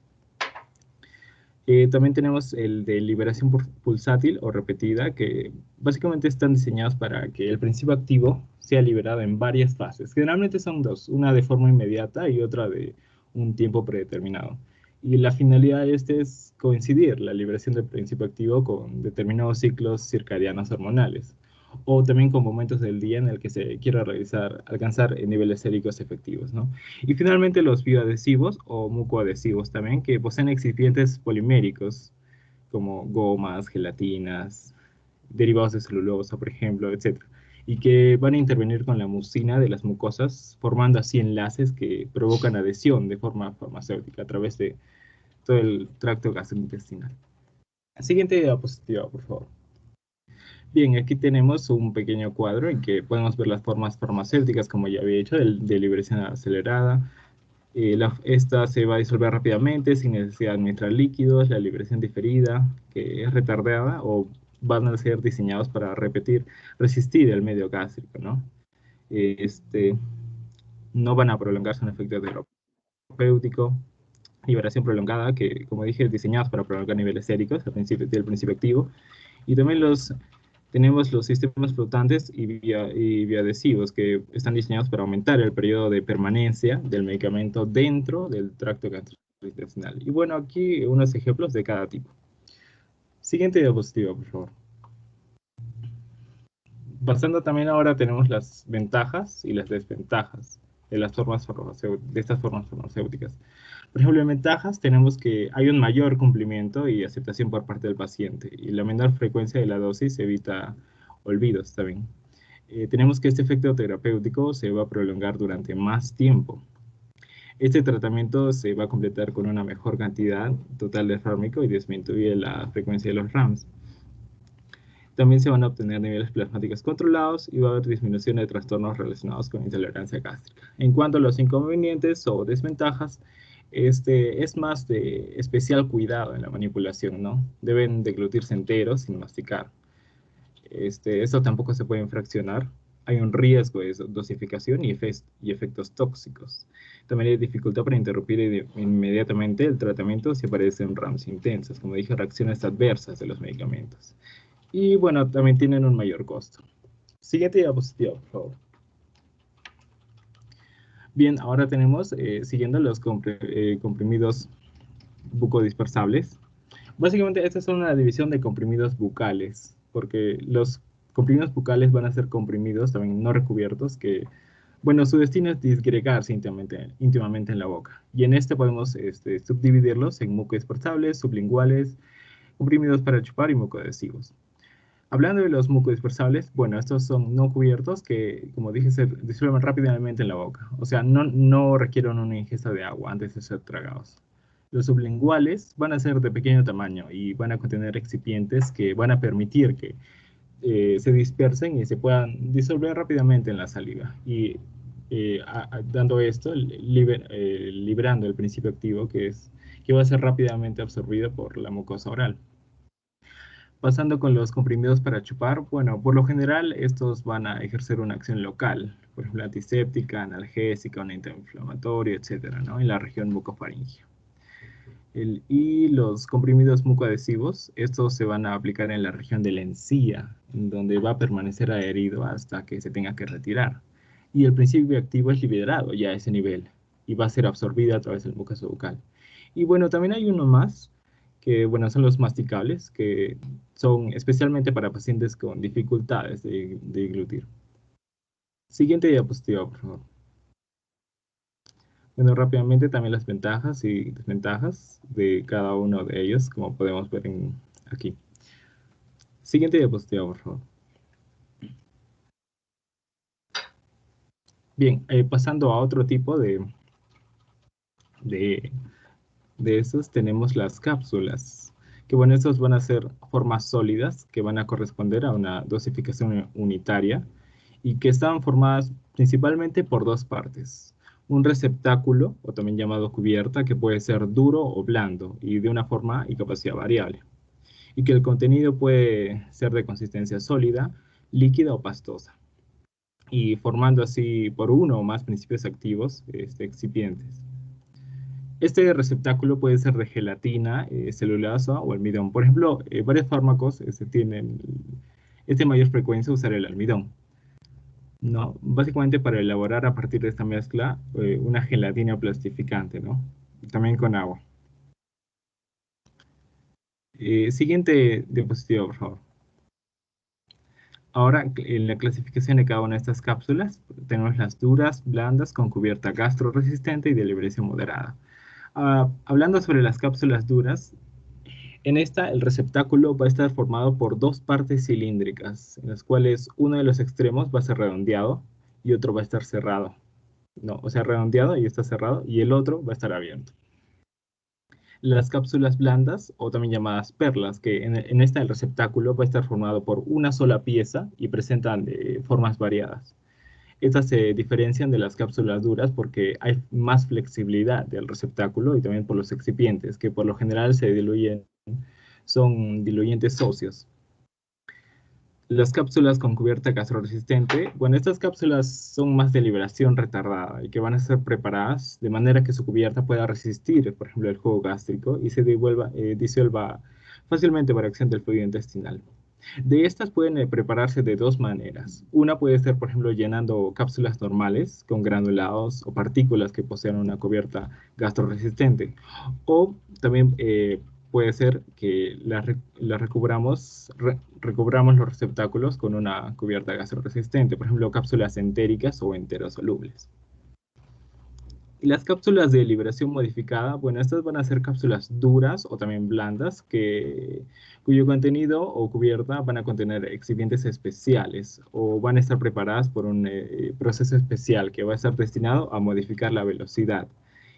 También tenemos el de liberación pulsátil o repetida, que básicamente están diseñados para que el principio activo sea liberado en varias fases. Generalmente son 2, una de forma inmediata y otra de un tiempo predeterminado. Y la finalidad de es coincidir la liberación del principio activo con determinados ciclos circadianos hormonales, o también con momentos del día en el que se quiera alcanzar niveles séricos efectivos, ¿no? Y finalmente los bioadhesivos o mucoadhesivos también, que poseen excipientes poliméricos, como gomas, gelatinas, derivados de celulosa, por ejemplo, etc. Y que van a intervenir con la mucina de las mucosas, formando así enlaces que provocan adhesión de forma farmacéutica a través de todo el tracto gastrointestinal. Siguiente diapositiva, por favor. Bien, aquí tenemos un pequeño cuadro en que podemos ver las formas farmacéuticas, como ya había dicho, de liberación acelerada. Esta se va a disolver rápidamente sin necesidad de administrar líquidos. La liberación diferida, que es retardada, o van a ser diseñados para resistir el medio gástrico, ¿no? No van a prolongarse un efecto terapéutico. Liberación prolongada, que como dije, diseñados para prolongar niveles séricos del principio activo. Y también tenemos los sistemas flotantes y bioadhesivos, que están diseñados para aumentar el periodo de permanencia del medicamento dentro del tracto gastrointestinal. Y bueno, aquí unos ejemplos de cada tipo. Siguiente diapositiva, por favor. Pasando también ahora tenemos las ventajas y las desventajas de estas formas farmacéuticas. Por ejemplo, en ventajas tenemos que hay un mayor cumplimiento y aceptación por parte del paciente, y la menor frecuencia de la dosis evita olvidos también. tenemos que este efecto terapéutico se va a prolongar durante más tiempo. Este tratamiento se va a completar con una mejor cantidad total de fármaco y disminuye la frecuencia de los RAMs. También se van a obtener niveles plasmáticos controlados y va a haber disminución de trastornos relacionados con intolerancia gástrica. En cuanto a los inconvenientes o desventajas, es más de especial cuidado en la manipulación, ¿no? Deben deglutirse enteros sin masticar. Esto tampoco se puede fraccionar. Hay un riesgo de dosificación y efectos tóxicos. También hay dificultad para interrumpir inmediatamente el tratamiento si aparecen RAMs intensas, como dije, reacciones adversas de los medicamentos. Y bueno, también tienen un mayor costo. Siguiente diapositiva, por favor. Bien, ahora tenemos, siguiendo los comprimidos bucodispersables. Básicamente, esta es una división de comprimidos bucales, porque los comprimidos bucales van a ser comprimidos también no recubiertos que, bueno, su destino es disgregarse íntimamente en la boca. Y en este podemos subdividirlos en mucodispersables, sublinguales, comprimidos para chupar y mucoadhesivos. Hablando de los mucodispersables, bueno, estos son no cubiertos que, como dije, se disuelven rápidamente en la boca. O sea, no requieren una ingesta de agua antes de ser tragados. Los sublinguales van a ser de pequeño tamaño y van a contener excipientes que van a permitir que se dispersen y se puedan disolver rápidamente en la saliva. Y dando esto, liberando el principio activo que va a ser rápidamente absorbido por la mucosa oral. Pasando con los comprimidos para chupar, bueno, por lo general estos van a ejercer una acción local, por ejemplo, antiséptica, analgésica, un antiinflamatorio, etcétera, ¿no? En la región bucofaringea. Y los comprimidos mucoadhesivos, estos se van a aplicar en la región de la encía, en donde va a permanecer adherido hasta que se tenga que retirar. Y el principio activo es liberado ya a ese nivel y va a ser absorbido a través del mucoso bucal. Y bueno, también hay uno más, que bueno, son los masticables, que son especialmente para pacientes con dificultades de deglutir. Siguiente diapositiva, por favor. Bueno, rápidamente también las ventajas y desventajas de cada uno de ellos, como podemos ver aquí. Siguiente diapositiva, por favor. Bien, pasando a otro tipo de estos, tenemos las cápsulas. Que bueno, estos van a ser formas sólidas que van a corresponder a una dosificación unitaria y que están formadas principalmente por dos partes. Un receptáculo, o también llamado cubierta, que puede ser duro o blando y de una forma y capacidad variable. Y que el contenido puede ser de consistencia sólida, líquida o pastosa. Y formando así por uno o más principios activos excipientes. Este receptáculo puede ser de gelatina, celulosa o almidón. Por ejemplo, varios fármacos tienen mayor frecuencia usar el almidón. ¿No? Básicamente para elaborar a partir de esta mezcla una gelatina plastificante, ¿no? También con agua. Siguiente diapositiva, por favor. Ahora, en la clasificación de cada una de estas cápsulas, tenemos las duras, blandas, con cubierta gastroresistente y de liberación moderada. Hablando sobre las cápsulas duras, en esta el receptáculo va a estar formado por dos partes cilíndricas, en las cuales uno de los extremos va a ser redondeado y otro va a estar cerrado. No, o sea, redondeado y está cerrado, y el otro va a estar abierto. Las cápsulas blandas, o también llamadas perlas, que en esta el receptáculo va a estar formado por una sola pieza y presentan formas variadas. Estas se diferencian de las cápsulas duras porque hay más flexibilidad del receptáculo y también por los excipientes, que por lo general se diluyen, son diluyentes óseos. Las cápsulas con cubierta gastroresistente, bueno, estas cápsulas son más de liberación retardada y que van a ser preparadas de manera que su cubierta pueda resistir, por ejemplo, el jugo gástrico y se disuelva fácilmente por acción del fluido intestinal. De estas pueden prepararse de dos maneras. Una puede ser, por ejemplo, llenando cápsulas normales con granulados o partículas que posean una cubierta gastroresistente. O también puede ser que recubramos los receptáculos con una cubierta gastroresistente, por ejemplo, cápsulas entéricas o enterosolubles. Y las cápsulas de liberación modificada, bueno, estas van a ser cápsulas duras o también blandas cuyo contenido o cubierta van a contener excipientes especiales o van a estar preparadas por un proceso especial que va a estar destinado a modificar la velocidad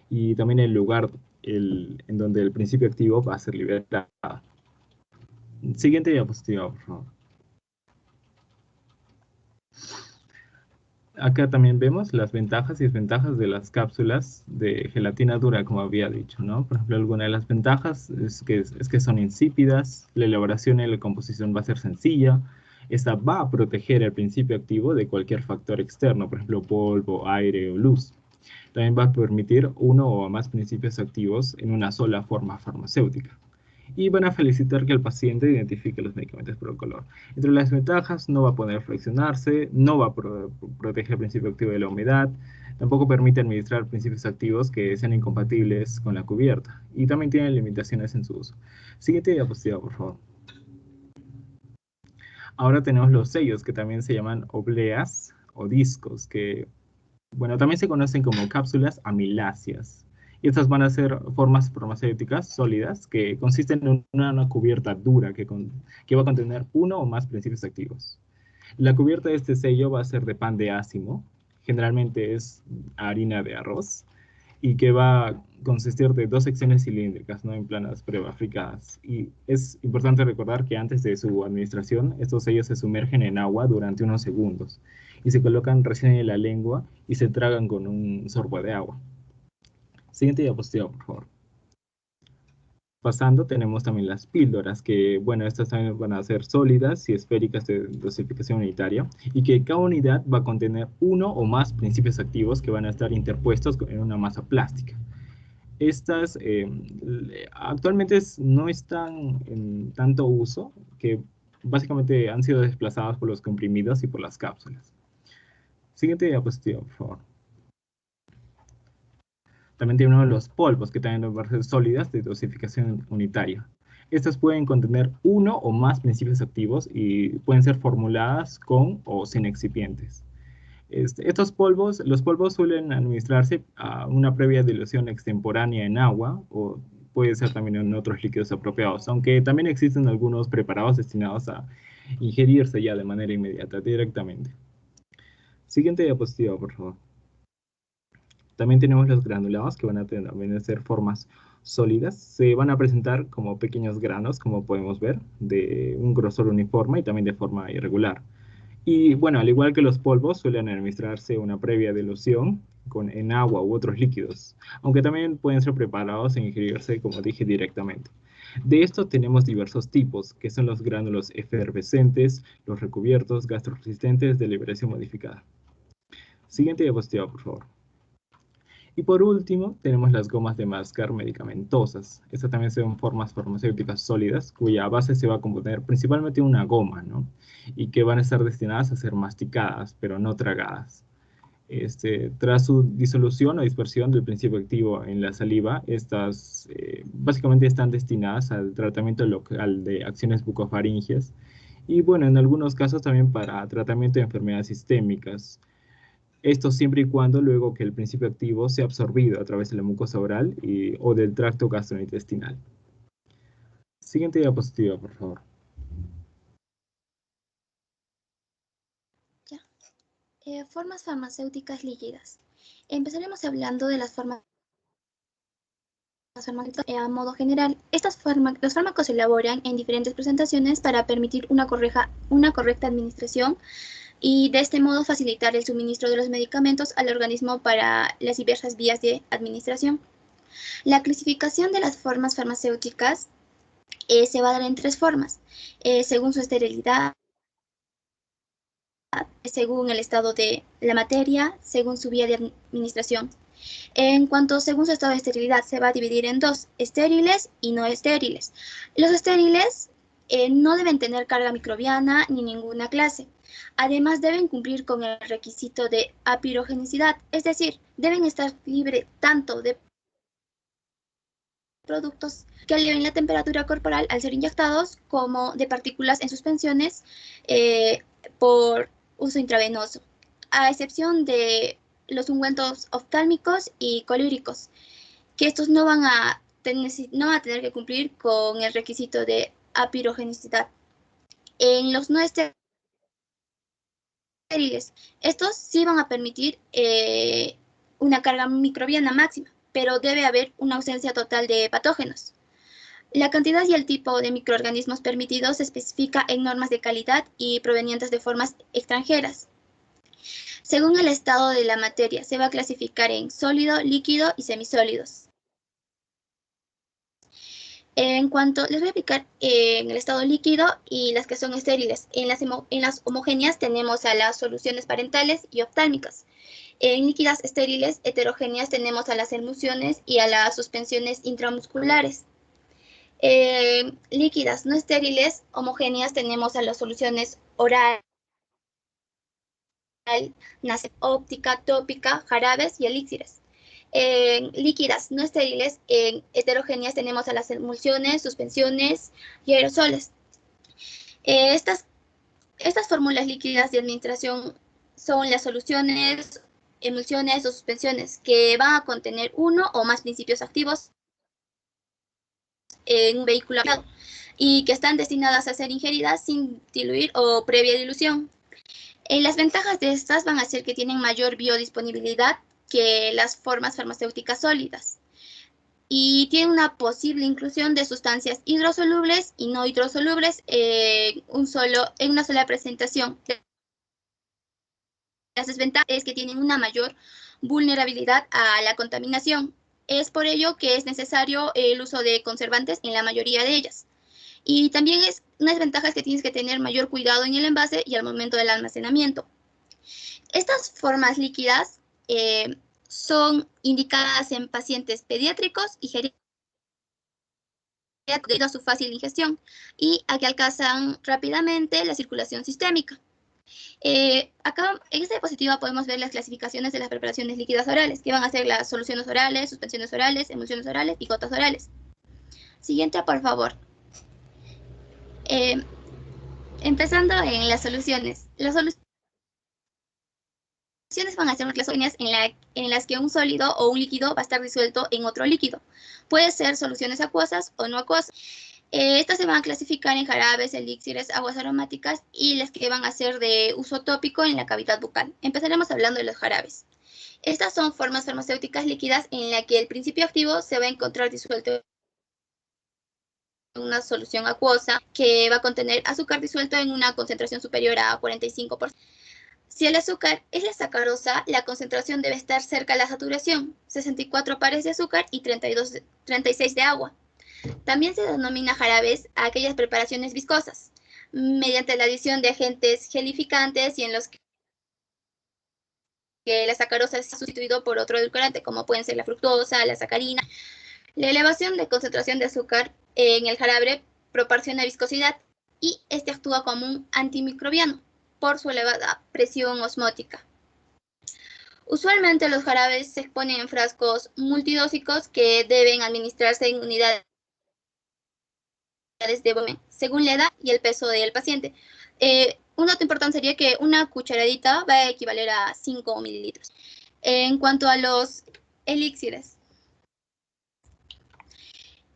y también el lugar en donde el principio activo va a ser liberado. Siguiente diapositiva, por favor. Acá también vemos las ventajas y desventajas de las cápsulas de gelatina dura, como había dicho, ¿no? Por ejemplo, alguna de las ventajas es que son insípidas, la elaboración y la composición va a ser sencilla, esta va a proteger el principio activo de cualquier factor externo, por ejemplo, polvo, aire o luz. También va a permitir uno o más principios activos en una sola forma farmacéutica. Y van a felicitar que el paciente identifique los medicamentos por el color. Entre las ventajas, no va a poder flexionarse, no va a proteger el principio activo de la humedad, tampoco permite administrar principios activos que sean incompatibles con la cubierta, y también tiene limitaciones en su uso. Siguiente diapositiva, por favor. Ahora tenemos los sellos, que también se llaman obleas o discos, que, bueno, también se conocen como cápsulas amiláceas. Y estas van a ser formas farmacéuticas sólidas que consisten en una cubierta dura que va a contener uno o más principios activos. La cubierta de este sello va a ser de pan de ácimo, generalmente es harina de arroz, y que va a consistir de 2 secciones cilíndricas, no en planas prefabricadas. Y es importante recordar que antes de su administración, estos sellos se sumergen en agua durante unos segundos y se colocan recién en la lengua y se tragan con un sorbo de agua. Siguiente diapositiva, por favor. Pasando, tenemos también las píldoras, que, bueno, estas también van a ser sólidas y esféricas de dosificación unitaria, y que cada unidad va a contener uno o más principios activos que van a estar interpuestos en una masa plástica. Estas actualmente no están en tanto uso, que básicamente han sido desplazadas por los comprimidos y por las cápsulas. Siguiente diapositiva, por favor. También tenemos los polvos, que también van a ser sólidas de dosificación unitaria. Estas pueden contener uno o más principios activos y pueden ser formuladas con o sin excipientes. Los polvos suelen administrarse a una previa dilución extemporánea en agua o puede ser también en otros líquidos apropiados, aunque también existen algunos preparados destinados a ingerirse ya de manera inmediata, directamente. Siguiente diapositiva, por favor. También tenemos los granulados, que van a ser formas sólidas. Se van a presentar como pequeños granos, como podemos ver, de un grosor uniforme y también de forma irregular. Y bueno, al igual que los polvos, suelen administrarse una previa dilución en agua u otros líquidos, aunque también pueden ser preparados e ingerirse, como dije, directamente. De estos tenemos diversos tipos, que son los gránulos efervescentes, los recubiertos, gastroresistentes de liberación modificada. Siguiente diapositiva, por favor. Y por último, tenemos las gomas de mascar medicamentosas. Estas también son formas farmacéuticas sólidas, cuya base se va a componer principalmente de una goma, ¿no? Y que van a estar destinadas a ser masticadas, pero no tragadas. Tras su disolución o dispersión del principio activo en la saliva, estas básicamente están destinadas al tratamiento local de acciones bucofaringias y, bueno, en algunos casos también para tratamiento de enfermedades sistémicas. Esto siempre y cuando luego que el principio activo sea absorbido a través de la mucosa oral o del tracto gastrointestinal. Siguiente diapositiva, por favor. Formas farmacéuticas líquidas. Empezaremos hablando de las formas farmacéuticas a modo general. Los fármacos se elaboran en diferentes presentaciones para permitir una correcta administración y de este modo facilitar el suministro de los medicamentos al organismo para las diversas vías de administración. La clasificación de las formas farmacéuticas se va a dar en 3 formas, según su esterilidad, según el estado de la materia, según su vía de administración. En cuanto según su estado de esterilidad, se va a dividir en 2, estériles y no estériles. Los estériles no deben tener carga microbiana ni ninguna clase. Además, deben cumplir con el requisito de apirogenicidad, es decir, deben estar libres tanto de productos que eleven la temperatura corporal al ser inyectados, como de partículas en suspensiones por uso intravenoso, a excepción de los ungüentos oftálmicos y colíricos, que estos no van a tener que cumplir con el requisito de apirogenicidad. En los no estériles, estos sí van a permitir una carga microbiana máxima, pero debe haber una ausencia total de patógenos. La cantidad y el tipo de microorganismos permitidos se especifica en normas de calidad y provenientes de formas extranjeras. Según el estado de la materia, se va a clasificar en sólido, líquido y semisólidos. En cuanto, les voy a explicar en el estado líquido y las que son estériles. En las homogéneas tenemos a las soluciones parentales y oftálmicas. En líquidas estériles heterogéneas tenemos a las emulsiones y a las suspensiones intramusculares. Líquidas no estériles homogéneas tenemos a las soluciones oral, óptica, tópica, jarabes y elixires. En líquidas no estériles, en heterogéneas tenemos a las emulsiones, suspensiones y aerosoles. Estas fórmulas líquidas de administración son las soluciones, emulsiones o suspensiones que van a contener uno o más principios activos en un vehículo y que están destinadas a ser ingeridas sin diluir o previa dilución. Las ventajas de estas van a ser que tienen mayor biodisponibilidad que las formas farmacéuticas sólidas y tienen una posible inclusión de sustancias hidrosolubles y no hidrosolubles en una sola presentación. Las desventajas es que tienen una mayor vulnerabilidad a la contaminación. Es por ello que es necesario el uso de conservantes en la mayoría de ellas. Y también es una desventaja que tienes que tener mayor cuidado en el envase y al momento del almacenamiento. Estas formas líquidas son indicadas en pacientes pediátricos y geriátricos debido a su fácil ingestión y a que alcanzan rápidamente la circulación sistémica. Acá en esta diapositiva podemos ver las clasificaciones de las preparaciones líquidas orales, que van a ser las soluciones orales, suspensiones orales, emulsiones orales y gotas orales. Siguiente, por favor. Empezando en las soluciones. Las soluciones van a ser las soluciones en las que un sólido o un líquido va a estar disuelto en otro líquido. Puede ser soluciones acuosas o no acuosas. Estas se van a clasificar en jarabes, elixires, aguas aromáticas y las que van a ser de uso tópico en la cavidad bucal. Empezaremos hablando de los jarabes. Estas son formas farmacéuticas líquidas en la que el principio activo se va a encontrar disuelto en una solución acuosa que va a contener azúcar disuelto en una concentración superior a 45%. Si el azúcar es la sacarosa, la concentración debe estar cerca a la saturación, 64 pares de azúcar y 36 de agua. También se denomina jarabes a aquellas preparaciones viscosas, mediante la adición de agentes gelificantes y en los que la sacarosa es sustituido por otro edulcorante, como pueden ser la fructosa, la sacarina. La elevación de concentración de azúcar en el jarabe proporciona viscosidad y este actúa como un antimicrobiano por su elevada presión osmótica. Usualmente los jarabes se exponen en frascos multidósicos que deben administrarse en unidades de volumen, según la edad y el peso del paciente. Un dato importante sería que una cucharadita va a equivaler a 5 mililitros. En cuanto a los elixires,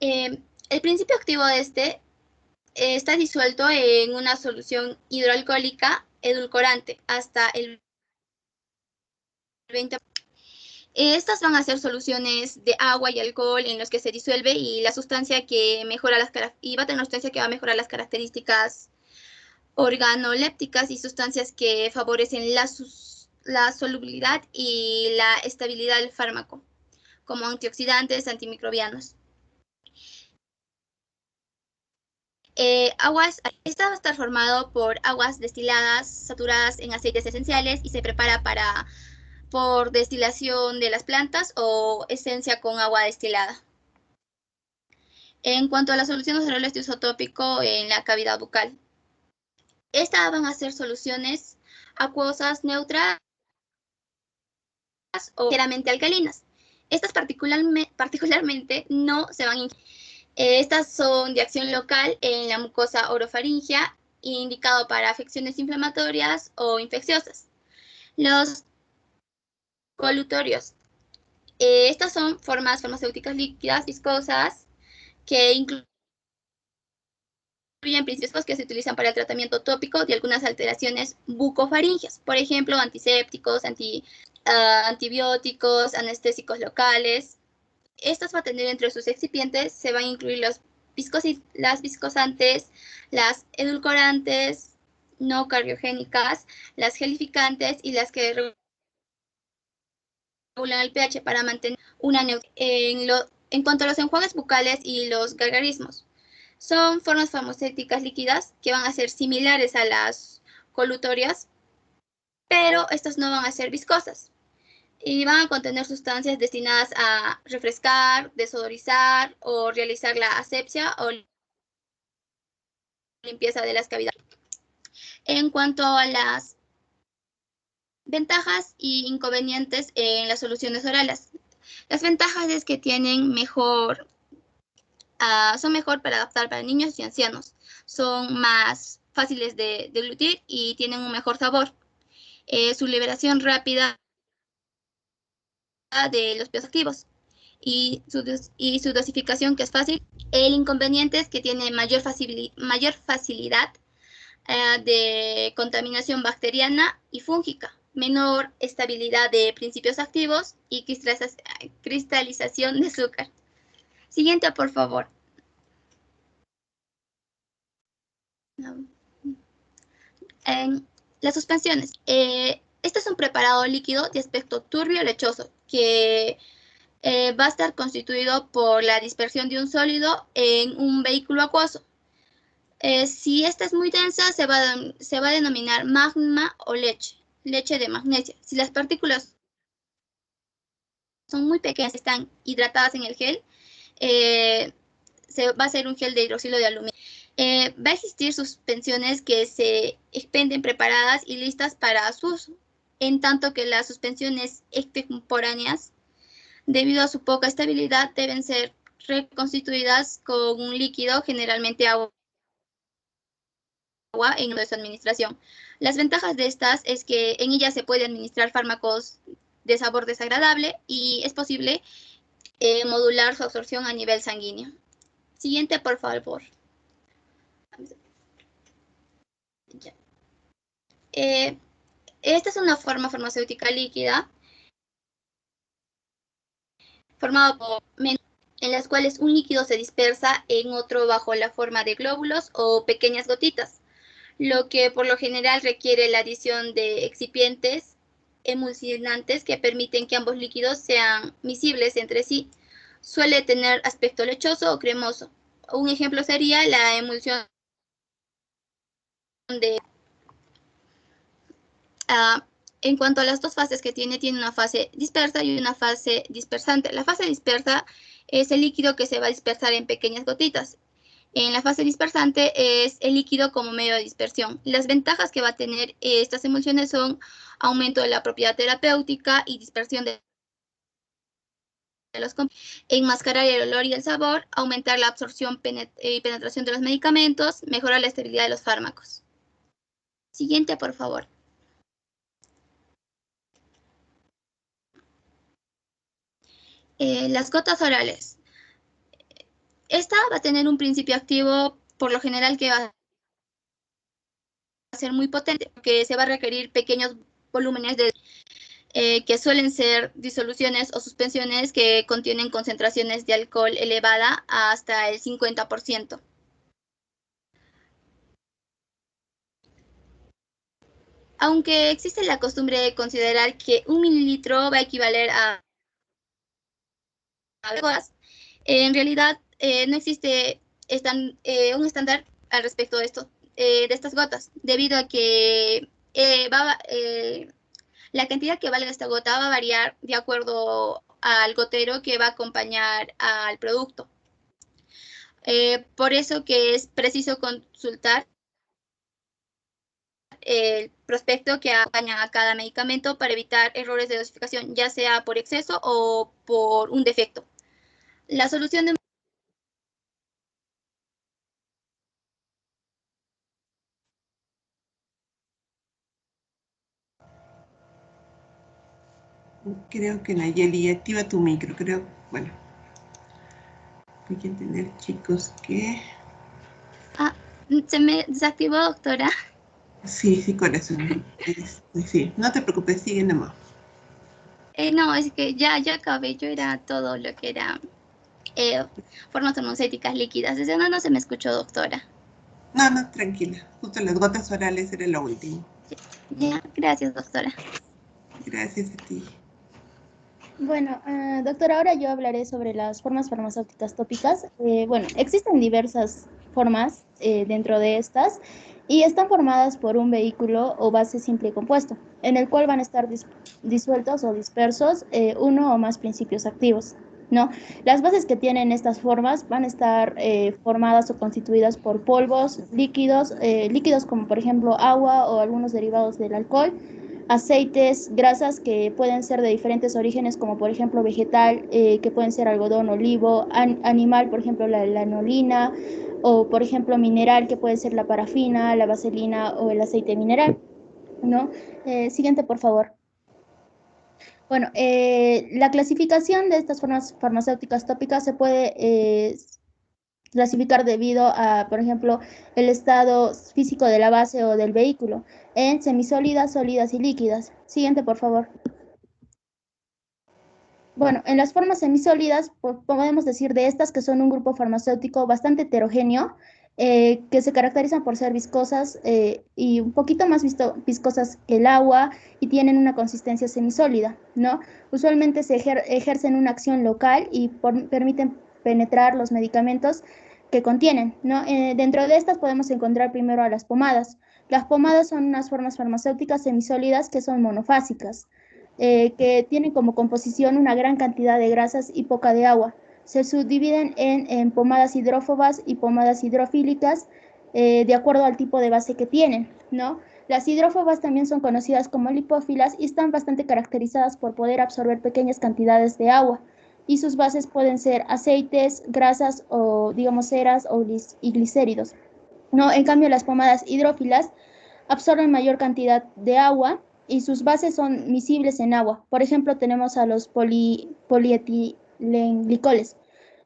el principio activo de este está disuelto en una solución hidroalcohólica edulcorante hasta el 20%. Estas van a ser soluciones de agua y alcohol en los que se disuelve y la sustancia que mejora va a tener una sustancia que va a mejorar las características organolépticas y sustancias que favorecen la solubilidad y la estabilidad del fármaco, como antioxidantes, antimicrobianos. Esta va a estar formado por aguas destiladas saturadas en aceites esenciales y se prepara por destilación de las plantas o esencia con agua destilada. En cuanto a las soluciones orales de uso tópico en la cavidad bucal, estas van a ser soluciones acuosas neutras o ligeramente alcalinas. Estas particularmente no se van a ingerir. Estas son de acción local en la mucosa orofaringea, indicado para afecciones inflamatorias o infecciosas. Los Colutorios. Estas son formas farmacéuticas líquidas viscosas que incluyen principios que se utilizan para el tratamiento tópico de algunas alteraciones bucofaringeas, por ejemplo, antisépticos, antibióticos, anestésicos locales. Estas va a tener entre sus excipientes, se van a incluir las viscosantes, las edulcorantes no cardiogénicas, las gelificantes y las que regulan el pH para mantener una neutralidad. En cuanto a los enjuagues bucales y los gargarismos, son formas farmacéuticas líquidas que van a ser similares a las colutorias, pero estas no van a ser viscosas y van a contener sustancias destinadas a refrescar, desodorizar o realizar la asepsia o limpieza de las cavidades. En cuanto a las ventajas y inconvenientes en las soluciones orales, las ventajas es que tienen son mejor para adaptar para niños y ancianos, son más fáciles de deglutir y tienen un mejor sabor. Su liberación rápida de los bioactivos y su dosificación, que es fácil. El inconveniente es que tiene mayor facilidad de contaminación bacteriana y fúngica, menor estabilidad de principios activos y cristalización de azúcar. Siguiente, por favor. En las suspensiones. Este es un preparado líquido de aspecto turbio lechoso que va a estar constituido por la dispersión de un sólido en un vehículo acuoso. Si esta es muy densa, se va a denominar magma o leche de magnesia. Si las partículas son muy pequeñas, están hidratadas en el gel, va a ser un gel de hidroxilo de aluminio. Va a existir suspensiones que se expenden preparadas y listas para su uso, en tanto que las suspensiones extemporáneas, debido a su poca estabilidad, deben ser reconstituidas con un líquido, generalmente agua, en su administración. Las ventajas de estas es que en ellas se puede administrar fármacos de sabor desagradable y es posible modular su absorción a nivel sanguíneo. Siguiente, por favor. Esta es una forma farmacéutica líquida formada por en las cuales un líquido se dispersa en otro bajo la forma de glóbulos o pequeñas gotitas, lo que por lo general requiere la adición de excipientes emulsionantes que permiten que ambos líquidos sean miscibles entre sí. Suele tener aspecto lechoso o cremoso. Un ejemplo sería la emulsión de... En cuanto a las dos fases que tiene una fase dispersa y una fase dispersante. La fase dispersa es el líquido que se va a dispersar en pequeñas gotitas. En la fase dispersante es el líquido como medio de dispersión. Las ventajas que va a tener estas emulsiones son aumento de la propiedad terapéutica y dispersión de los compuestos, enmascarar el olor y el sabor, aumentar la absorción y penetración de los medicamentos, mejorar la estabilidad de los fármacos. Siguiente, por favor. Las gotas orales. Esta va a tener un principio activo, por lo general, que va a ser muy potente, porque se va a requerir pequeños volúmenes que suelen ser disoluciones o suspensiones que contienen concentraciones de alcohol elevada hasta el 50%. Aunque existe la costumbre de considerar que 1 mililitro va a equivaler a gotas, en realidad no existe un estándar al respecto de estas gotas, debido a que la cantidad que valga esta gota va a variar de acuerdo al gotero que va a acompañar al producto. Por eso que es preciso consultar el prospecto que acompaña a cada medicamento para evitar errores de dosificación, ya sea por exceso o por un defecto. La solución de Creo que Nayeli, activa tu micro, creo, bueno. Voy a tener chicos que... Ah, se me desactivó, doctora. Sí, sí, corazón. Sí, no te preocupes, sigue nomás. No, es que ya acabé, yo era todo lo que era formas termocéticas líquidas. Desde no se me escuchó, doctora. No, no, tranquila. Justo las gotas orales era lo último. Ya, gracias, doctora. Gracias a ti. Bueno, doctora, ahora yo hablaré sobre las formas farmacéuticas tópicas. Bueno, existen diversas formas dentro de estas y están formadas por un vehículo o base simple y compuesto, en el cual van a estar disueltos o dispersos uno o más principios activos, ¿no? Las bases que tienen estas formas van a estar formadas o constituidas por polvos, líquidos como por ejemplo agua o algunos derivados del alcohol, aceites, grasas que pueden ser de diferentes orígenes, como por ejemplo vegetal, que pueden ser algodón, olivo, animal, por ejemplo la lanolina, o por ejemplo mineral, que puede ser la parafina, la vaselina o el aceite mineral, ¿no? Siguiente, por favor. Bueno, la clasificación de estas formas farmacéuticas tópicas se puede clasificar debido a, por ejemplo, el estado físico de la base o del vehículo, en semisólidas, sólidas y líquidas. Siguiente, por favor. Bueno, en las formas semisólidas podemos decir de estas que son un grupo farmacéutico bastante heterogéneo, que se caracterizan por ser viscosas y un poquito más viscosas que el agua y tienen una consistencia semisólida, ¿no? Usualmente se ejercen una acción local y permiten penetrar los medicamentos que contienen, ¿no? Dentro de estas podemos encontrar primero a las pomadas. Las pomadas son unas formas farmacéuticas semisólidas que son monofásicas, que tienen como composición una gran cantidad de grasas y poca de agua. Se subdividen en pomadas hidrófobas y pomadas hidrofílicas de acuerdo al tipo de base que tienen, ¿no? Las hidrófobas también son conocidas como lipófilas y están bastante caracterizadas por poder absorber pequeñas cantidades de agua, y sus bases pueden ser aceites, grasas o digamos ceras y glicéridos, ¿no? En cambio, las pomadas hidrófilas absorben mayor cantidad de agua y sus bases son miscibles en agua. Por ejemplo, tenemos a los polietilenglicoles,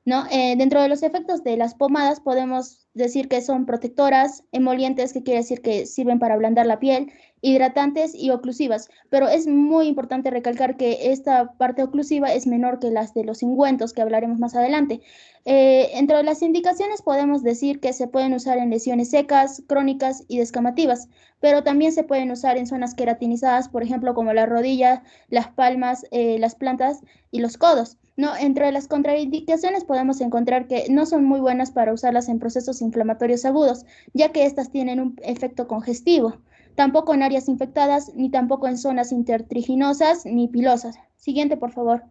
¿no? Dentro de los efectos de las pomadas podemos decir que son protectoras, emolientes, que quiere decir que sirven para ablandar la piel, hidratantes y oclusivas, pero es muy importante recalcar que esta parte oclusiva es menor que las de los ungüentos, que hablaremos más adelante. Entre las indicaciones podemos decir que se pueden usar en lesiones secas, crónicas y descamativas, pero también se pueden usar en zonas queratinizadas, por ejemplo, como la rodilla, las palmas, las plantas y los codos, ¿no? Entre las contraindicaciones podemos encontrar que no son muy buenas para usarlas en procesos inflamatorios agudos, ya que estas tienen un efecto congestivo, tampoco en áreas infectadas, ni tampoco en zonas intertriginosas ni pilosas. Siguiente, por favor.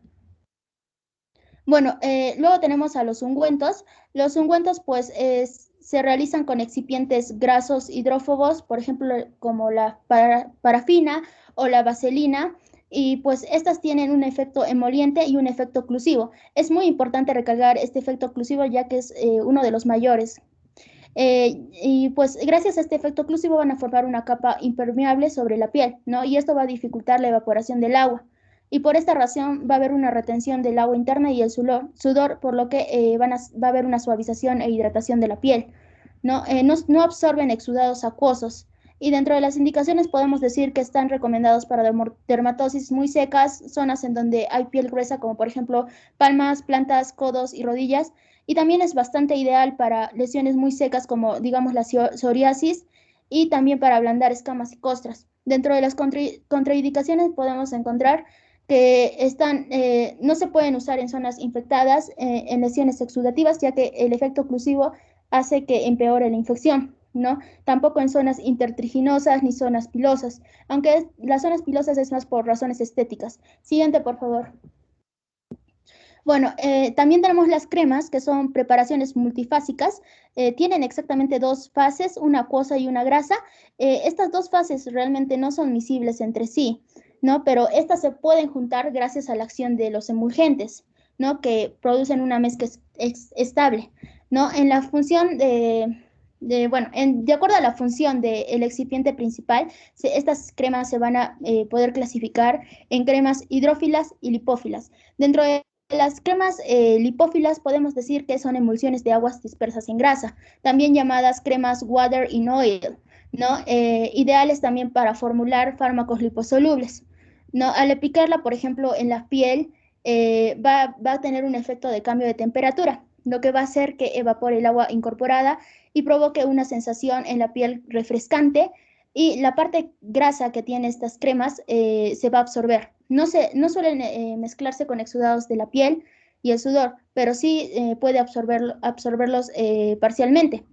Bueno, luego tenemos a los ungüentos. Los ungüentos, pues, se realizan con excipientes grasos hidrófobos, por ejemplo, como la parafina o la vaselina, y pues estas tienen un efecto emoliente y un efecto oclusivo. Es muy importante recalcar este efecto oclusivo, ya que es uno de los mayores. Y pues gracias a este efecto oclusivo van a formar una capa impermeable sobre la piel, ¿no? Y esto va a dificultar la evaporación del agua. Y por esta razón va a haber una retención del agua interna y el sudor, por lo que va a haber una suavización e hidratación de la piel, ¿no? No absorben exudados acuosos. Y dentro de las indicaciones podemos decir que están recomendados para dermatosis muy secas, zonas en donde hay piel gruesa, como por ejemplo palmas, plantas, codos y rodillas. Y también es bastante ideal para lesiones muy secas, como digamos la psoriasis, y también para ablandar escamas y costras. Dentro de las contraindicaciones podemos encontrar que no se pueden usar en zonas infectadas, en lesiones exudativas, ya que el efecto oclusivo hace que empeore la infección, ¿no? Tampoco en zonas intertriginosas ni zonas pilosas, aunque las zonas pilosas es más por razones estéticas. Siguiente, por favor. Bueno, también tenemos las cremas, que son preparaciones multifásicas. Tienen exactamente dos fases, una acuosa y una grasa. Estas dos fases realmente no son miscibles entre sí, ¿no? Pero estas se pueden juntar gracias a la acción de los emulgentes, ¿no? Que producen una mezcla estable, ¿no? En la función de acuerdo a la función del excipiente principal, estas cremas se van a poder clasificar en cremas hidrófilas y lipófilas. Dentro de las cremas lipófilas podemos decir que son emulsiones de aguas dispersas en grasa, también llamadas cremas water in oil, ¿no? Ideales también para formular fármacos liposolubles, ¿no? Al aplicarla, por ejemplo, en la piel, va a tener un efecto de cambio de temperatura, lo que va a hacer que evapore el agua incorporada y provoque una sensación en la piel refrescante, y la parte grasa que tiene estas cremas se va a absorber. No suelen mezclarse con exudados de la piel y el sudor, pero sí puede absorberlos parcialmente,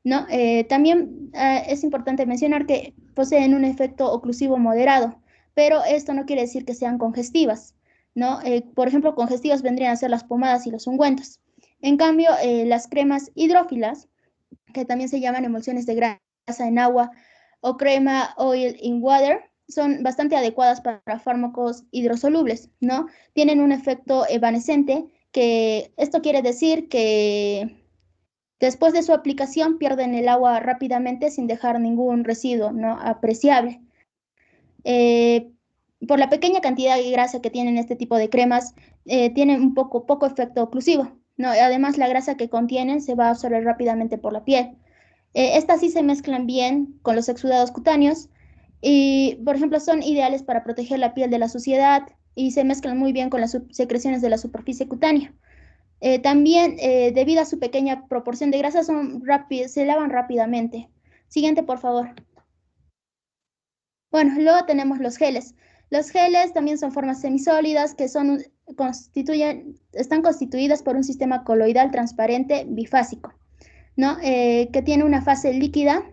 ¿no? También es importante mencionar que poseen un efecto oclusivo moderado, pero esto no quiere decir que sean congestivas, ¿no? Por ejemplo, congestivas vendrían a ser las pomadas y los ungüentos. En cambio, las cremas hidrófilas, que también se llaman emulsiones de grasa en agua o crema oil in water, son bastante adecuadas para fármacos hidrosolubles, ¿no? Tienen un efecto evanescente, que esto quiere decir que después de su aplicación pierden el agua rápidamente sin dejar ningún residuo, ¿no? Apreciable. Por la pequeña cantidad de grasa que tienen este tipo de cremas, tienen un poco efecto oclusivo, ¿no? Además, la grasa que contienen se va a absorber rápidamente por la piel. Estas sí se mezclan bien con los exudados cutáneos y, por ejemplo, son ideales para proteger la piel de la suciedad y se mezclan muy bien con las secreciones de la superficie cutánea. También, debido a su pequeña proporción de grasa, se lavan rápidamente. Siguiente, por favor. Bueno, luego tenemos los geles. Los geles también son formas semisólidas que están constituidas por un sistema coloidal transparente bifásico, ¿no? Que tiene una fase líquida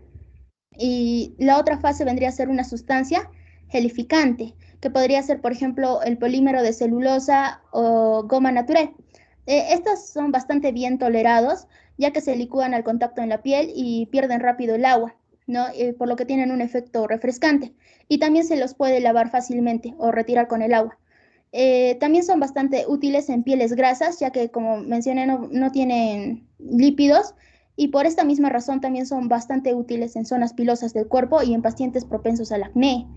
y la otra fase vendría a ser una sustancia gelificante, que podría ser, por ejemplo, el polímero de celulosa o goma natural. Estos son bastante bien tolerados, ya que se licúan al contacto en la piel y pierden rápido el agua, ¿no? Por lo que tienen un efecto refrescante. Y también se los puede lavar fácilmente o retirar con el agua. También son bastante útiles en pieles grasas, ya que, como mencioné, no tienen lípidos, y por esta misma razón también son bastante útiles en zonas pilosas del cuerpo y en pacientes propensos al acné.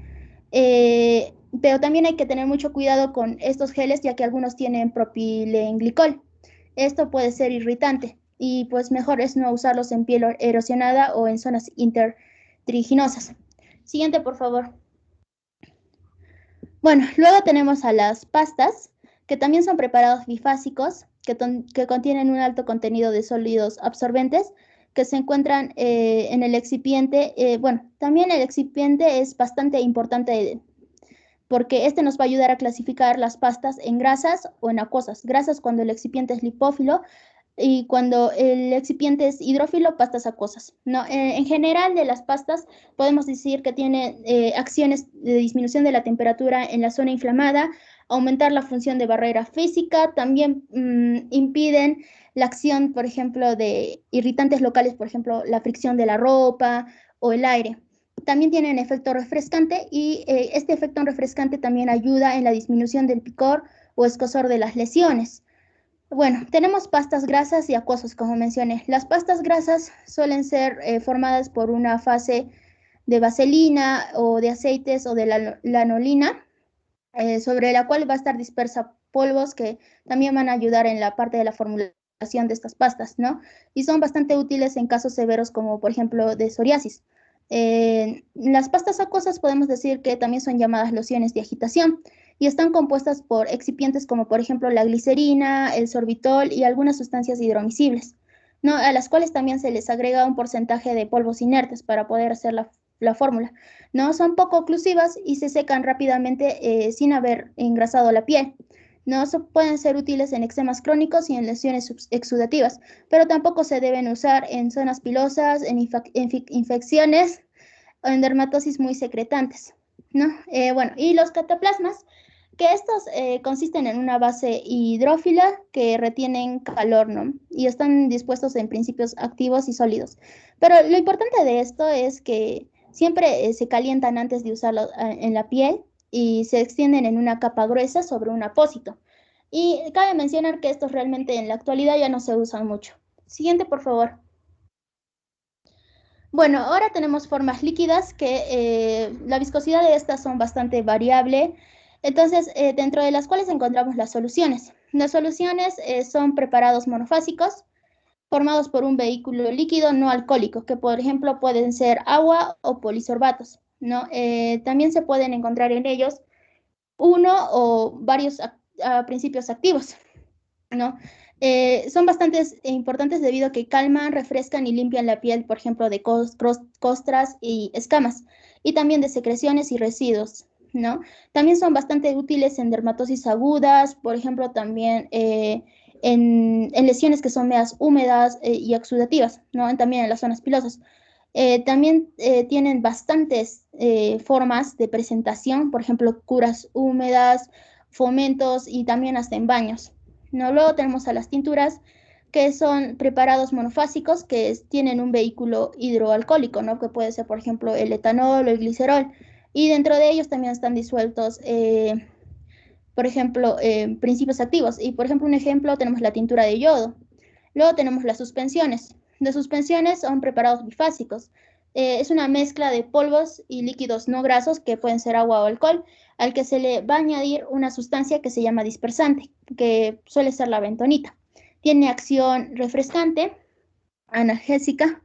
Pero también hay que tener mucho cuidado con estos geles, ya que algunos tienen propilenglicol. Esto puede ser irritante y pues mejor es no usarlos en piel erosionada o en zonas intertriginosas. Siguiente, por favor. Bueno, luego tenemos a las pastas, que también son preparados bifásicos, que contienen un alto contenido de sólidos absorbentes, que se encuentran en el excipiente. Bueno, también el excipiente es bastante importante porque este nos va a ayudar a clasificar las pastas en grasas o en acuosas. Grasas cuando el excipiente es lipófilo, y cuando el excipiente es hidrófilo, pastas acuosas, ¿no? En general, de las pastas podemos decir que tienen acciones de disminución de la temperatura en la zona inflamada, aumentar la función de barrera física, también impiden la acción, por ejemplo, de irritantes locales, por ejemplo, la fricción de la ropa o el aire. También tienen efecto refrescante y este efecto refrescante también ayuda en la disminución del picor o escozor de las lesiones. Bueno, tenemos pastas grasas y acuosos, como mencioné. Las pastas grasas suelen ser formadas por una fase de vaselina o de aceites o de la lanolina, sobre la cual va a estar dispersa polvos que también van a ayudar en la parte de la formulación de estas pastas, ¿no? Y son bastante útiles en casos severos como, por ejemplo, de psoriasis. Las pastas acuosas podemos decir que también son llamadas lociones de agitación y están compuestas por excipientes como, por ejemplo, la glicerina, el sorbitol y algunas sustancias hidromiscibles, ¿no? A las cuales también se les agrega un porcentaje de polvos inertes para poder hacer la fórmula, ¿no? Son poco oclusivas y se secan rápidamente sin haber engrasado la piel, ¿no? Pueden ser útiles en eczemas crónicos y en lesiones exudativas, pero tampoco se deben usar en zonas pilosas, en infecciones o en dermatosis muy secretantes, ¿no? Bueno, y los cataplasmas, que estos consisten en una base hidrófila que retienen calor, ¿no? Y están dispuestos en principios activos y sólidos. Pero lo importante de esto es que siempre se calientan antes de usarlo en la piel y se extienden en una capa gruesa sobre un apósito. Y cabe mencionar que estos realmente en la actualidad ya no se usan mucho. Siguiente, por favor. Bueno, ahora tenemos formas líquidas que la viscosidad de estas son bastante variable. Entonces, dentro de las cuales encontramos las soluciones. Las soluciones son preparados monofásicos formados por un vehículo líquido no alcohólico, que por ejemplo pueden ser agua o polisorbatos, ¿no? También se pueden encontrar en ellos uno o varios principios activos, ¿no? Son bastante importantes debido a que calman, refrescan y limpian la piel, por ejemplo, de costras y escamas, y también de secreciones y residuos, ¿no? También son bastante útiles en dermatosis agudas, por ejemplo, también en lesiones que son medias húmedas y exudativas, ¿no? También en las zonas pilosas. También tienen bastantes formas de presentación, por ejemplo, curas húmedas, fomentos y también hasta en baños, ¿no? Luego tenemos a las tinturas, que son preparados monofásicos que tienen un vehículo hidroalcohólico, ¿no? Que puede ser, por ejemplo, el etanol o el glicerol. Y dentro de ellos también están disueltos, por ejemplo, principios activos. Y, por ejemplo, un ejemplo, tenemos la tintura de yodo. Luego tenemos las suspensiones. Las suspensiones son preparados bifásicos. Es una mezcla de polvos y líquidos no grasos, que pueden ser agua o alcohol, al que se le va a añadir una sustancia que se llama dispersante, que suele ser la bentonita. Tiene acción refrescante, analgésica.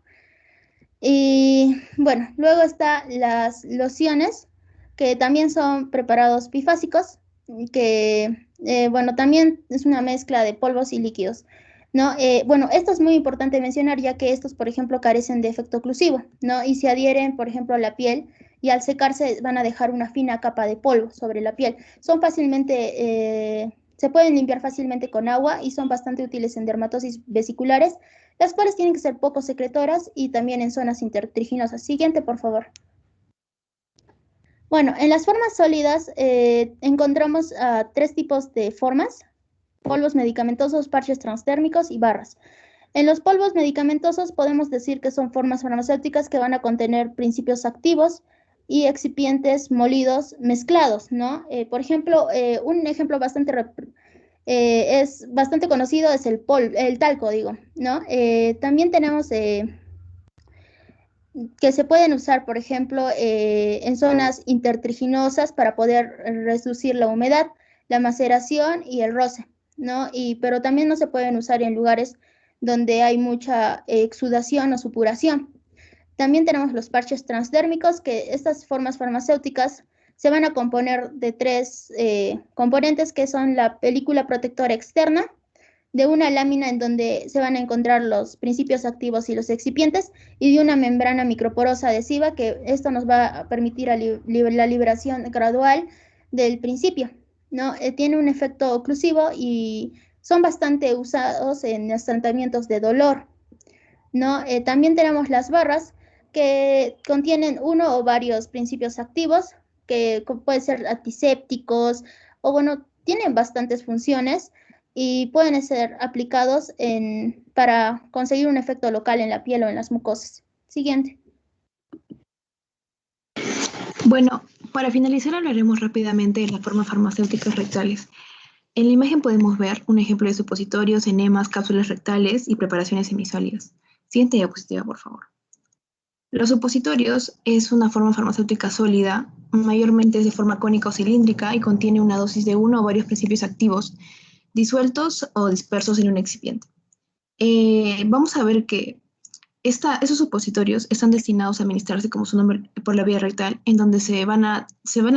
Y bueno, luego están las lociones, que también son preparados bifásicos, que bueno, también es una mezcla de polvos y líquidos, ¿no? Bueno, esto es muy importante mencionar, ya que estos, por ejemplo, carecen de efecto oclusivo, ¿no? Y se adhieren, por ejemplo, a la piel, y al secarse van a dejar una fina capa de polvo sobre la piel. Son fácilmente, se pueden limpiar fácilmente con agua y son bastante útiles en dermatosis vesiculares, las cuales tienen que ser poco secretoras y también en zonas intertriginosas. Siguiente, por favor. Bueno, en las formas sólidas encontramos tres tipos de formas: polvos medicamentosos, parches transdérmicos y barras. En los polvos medicamentosos podemos decir que son formas farmacéuticas que van a contener principios activos y excipientes molidos mezclados, ¿no? Por ejemplo, un ejemplo bastante es bastante conocido es el talco, digo, ¿no? También tenemos que se pueden usar, por ejemplo, en zonas intertriginosas para poder reducir la humedad, la maceración y el roce, ¿no? Pero también no se pueden usar en lugares donde hay mucha exudación o supuración. También tenemos los parches transdérmicos, que estas formas farmacéuticas se van a componer de tres componentes, que son la película protectora externa, de una lámina en donde se van a encontrar los principios activos y los excipientes, y de una membrana microporosa adhesiva, que esto nos va a permitir la liberación gradual del principio, ¿no? Tiene un efecto oclusivo y son bastante usados en los tratamientos de dolor, ¿no? También tenemos las barras, que contienen uno o varios principios activos, que pueden ser antisépticos, o bueno, tienen bastantes funciones y pueden ser aplicados para conseguir un efecto local en la piel o en las mucosas. Siguiente. Bueno, para finalizar hablaremos rápidamente de las formas farmacéuticas rectales. En la imagen podemos ver un ejemplo de supositorios, enemas, cápsulas rectales y preparaciones semisólidas. Siguiente diapositiva, por favor. Los supositorios es una forma farmacéutica sólida, mayormente es de forma cónica o cilíndrica y contiene una dosis de uno o varios principios activos disueltos o dispersos en un excipiente. Vamos a ver que esos supositorios están destinados a administrarse, como su nombre, por la vía rectal, en donde se van a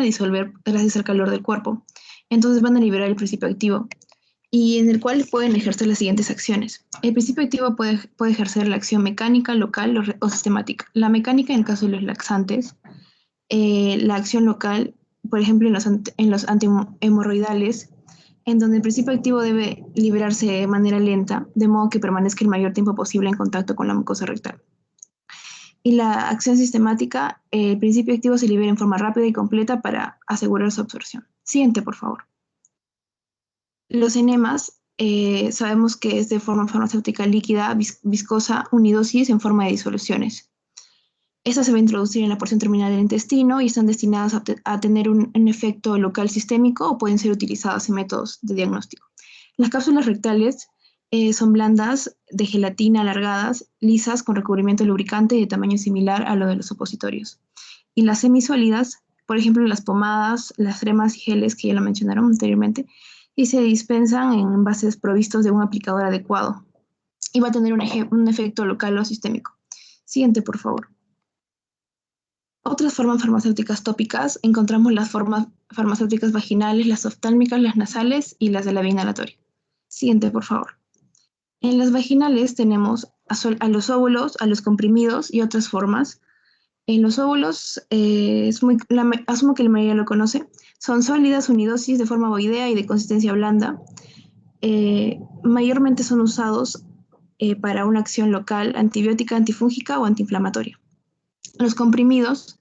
disolver gracias al calor del cuerpo. Entonces van a liberar el principio activo, y en el cual pueden ejercer las siguientes acciones. El principio activo puede ejercer la acción mecánica, local o sistemática. La mecánica en el caso de los laxantes, la acción local, por ejemplo, en los antihemorroidales, en donde el principio activo debe liberarse de manera lenta, de modo que permanezca el mayor tiempo posible en contacto con la mucosa rectal. Y la acción sistemática, el principio activo se libera en forma rápida y completa para asegurar su absorción. Siguiente, por favor. Los enemas, sabemos que es de forma farmacéutica líquida, viscosa, unidosis en forma de disoluciones. Esta se va a introducir en la porción terminal del intestino y están destinadas a tener un efecto local sistémico, o pueden ser utilizadas en métodos de diagnóstico. Las cápsulas rectales son blandas, de gelatina, alargadas, lisas, con recubrimiento lubricante y de tamaño similar a lo de los supositorios. Y las semisólidas, por ejemplo, las pomadas, las cremas y geles que ya lo mencionaron anteriormente, y se dispensan en envases provistos de un aplicador adecuado. Y va a tener un efecto local o sistémico. Siguiente, por favor. Otras formas farmacéuticas tópicas, encontramos las formas farmacéuticas vaginales, las oftálmicas, las nasales y las de la vía inhalatoria. Siguiente, por favor. En las vaginales tenemos a los óvulos, a los comprimidos y otras formas. En los óvulos, asumo que la mayoría lo conoce, son sólidas, unidosis de forma ovoidea y de consistencia blanda. Mayormente son usados para una acción local, antibiótica, antifúngica o antiinflamatoria. Los comprimidos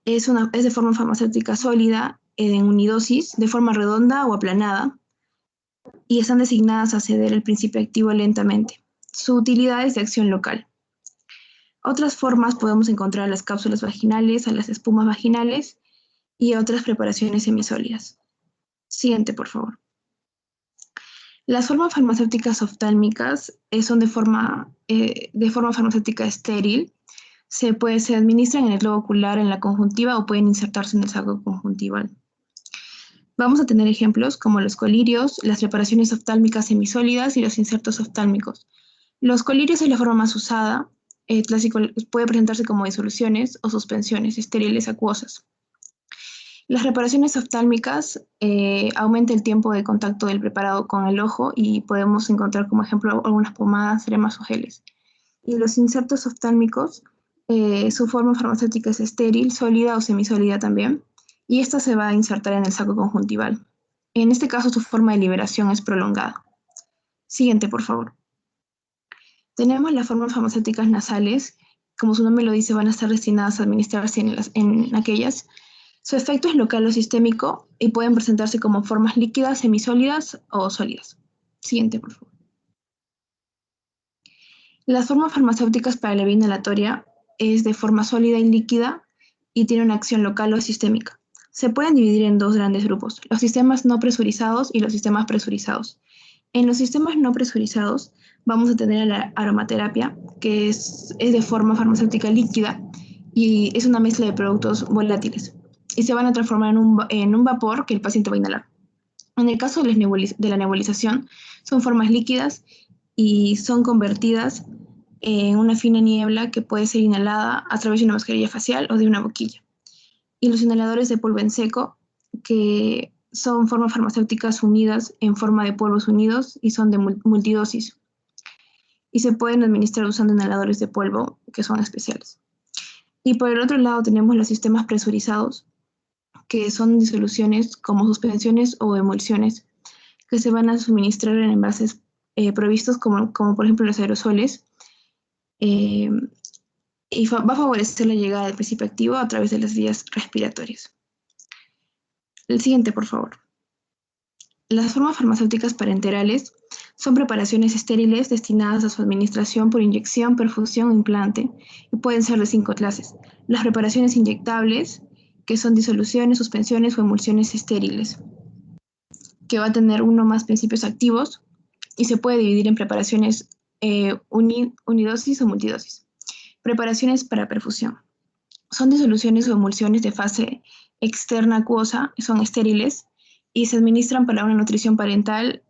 es de forma farmacéutica sólida, en unidosis, de forma redonda o aplanada, y están designadas a ceder el principio activo lentamente. Su utilidad es de acción local. Otras formas podemos encontrar las cápsulas vaginales, a las espumas vaginales y otras preparaciones semisólidas. Siguiente, por favor. Las formas farmacéuticas oftálmicas son de forma farmacéutica estéril. Se administran en el globo ocular, en la conjuntiva, o pueden insertarse en el saco conjuntival. Vamos a tener ejemplos como los colirios, las preparaciones oftálmicas semisólidas y los insertos oftálmicos. Los colirios es la forma más usada. Clásico, puede presentarse como disoluciones o suspensiones estériles acuosas. Las reparaciones oftálmicas aumenta el tiempo de contacto del preparado con el ojo y podemos encontrar como ejemplo algunas pomadas, cremas o geles. Y los insertos oftálmicos, su forma farmacéutica es estéril, sólida o semisólida también, y esta se va a insertar en el saco conjuntival. En este caso, su forma de liberación es prolongada. Siguiente, por favor. Tenemos las formas farmacéuticas nasales, como su nombre lo dice, van a estar destinadas a administrarse en aquellas. Su efecto es local o sistémico y pueden presentarse como formas líquidas, semisólidas o sólidas. Siguiente, por favor. Las formas farmacéuticas para la vía inhalatoria es de forma sólida y líquida y tiene una acción local o sistémica. Se pueden dividir en dos grandes grupos, los sistemas no presurizados y los sistemas presurizados. En los sistemas no presurizados vamos a tener la aromaterapia, que es de forma farmacéutica líquida y es una mezcla de productos volátiles y se van a transformar en un vapor que el paciente va a inhalar. En el caso de la nebulización, son formas líquidas y son convertidas en una fina niebla que puede ser inhalada a través de una mascarilla facial o de una boquilla. Y los inhaladores de polvo en seco, que son formas farmacéuticas unidas en forma de polvos unidos y son de multidosis. Y se pueden administrar usando inhaladores de polvo que son especiales. Y por el otro lado tenemos los sistemas presurizados, que son disoluciones como suspensiones o emulsiones que se van a suministrar en envases provistos como por ejemplo los aerosoles, y va a favorecer la llegada del principio activo a través de las vías respiratorias. El siguiente, por favor. Las formas farmacéuticas parenterales son preparaciones estériles destinadas a su administración por inyección, perfusión o implante y pueden ser de 5 clases. Las preparaciones inyectables, que son disoluciones, suspensiones o emulsiones estériles, que va a tener uno o más principios activos y se puede dividir en preparaciones unidosis o multidosis. Preparaciones para perfusión. Son disoluciones o emulsiones de fase externa acuosa, son estériles y se administran para una nutrición parenteral,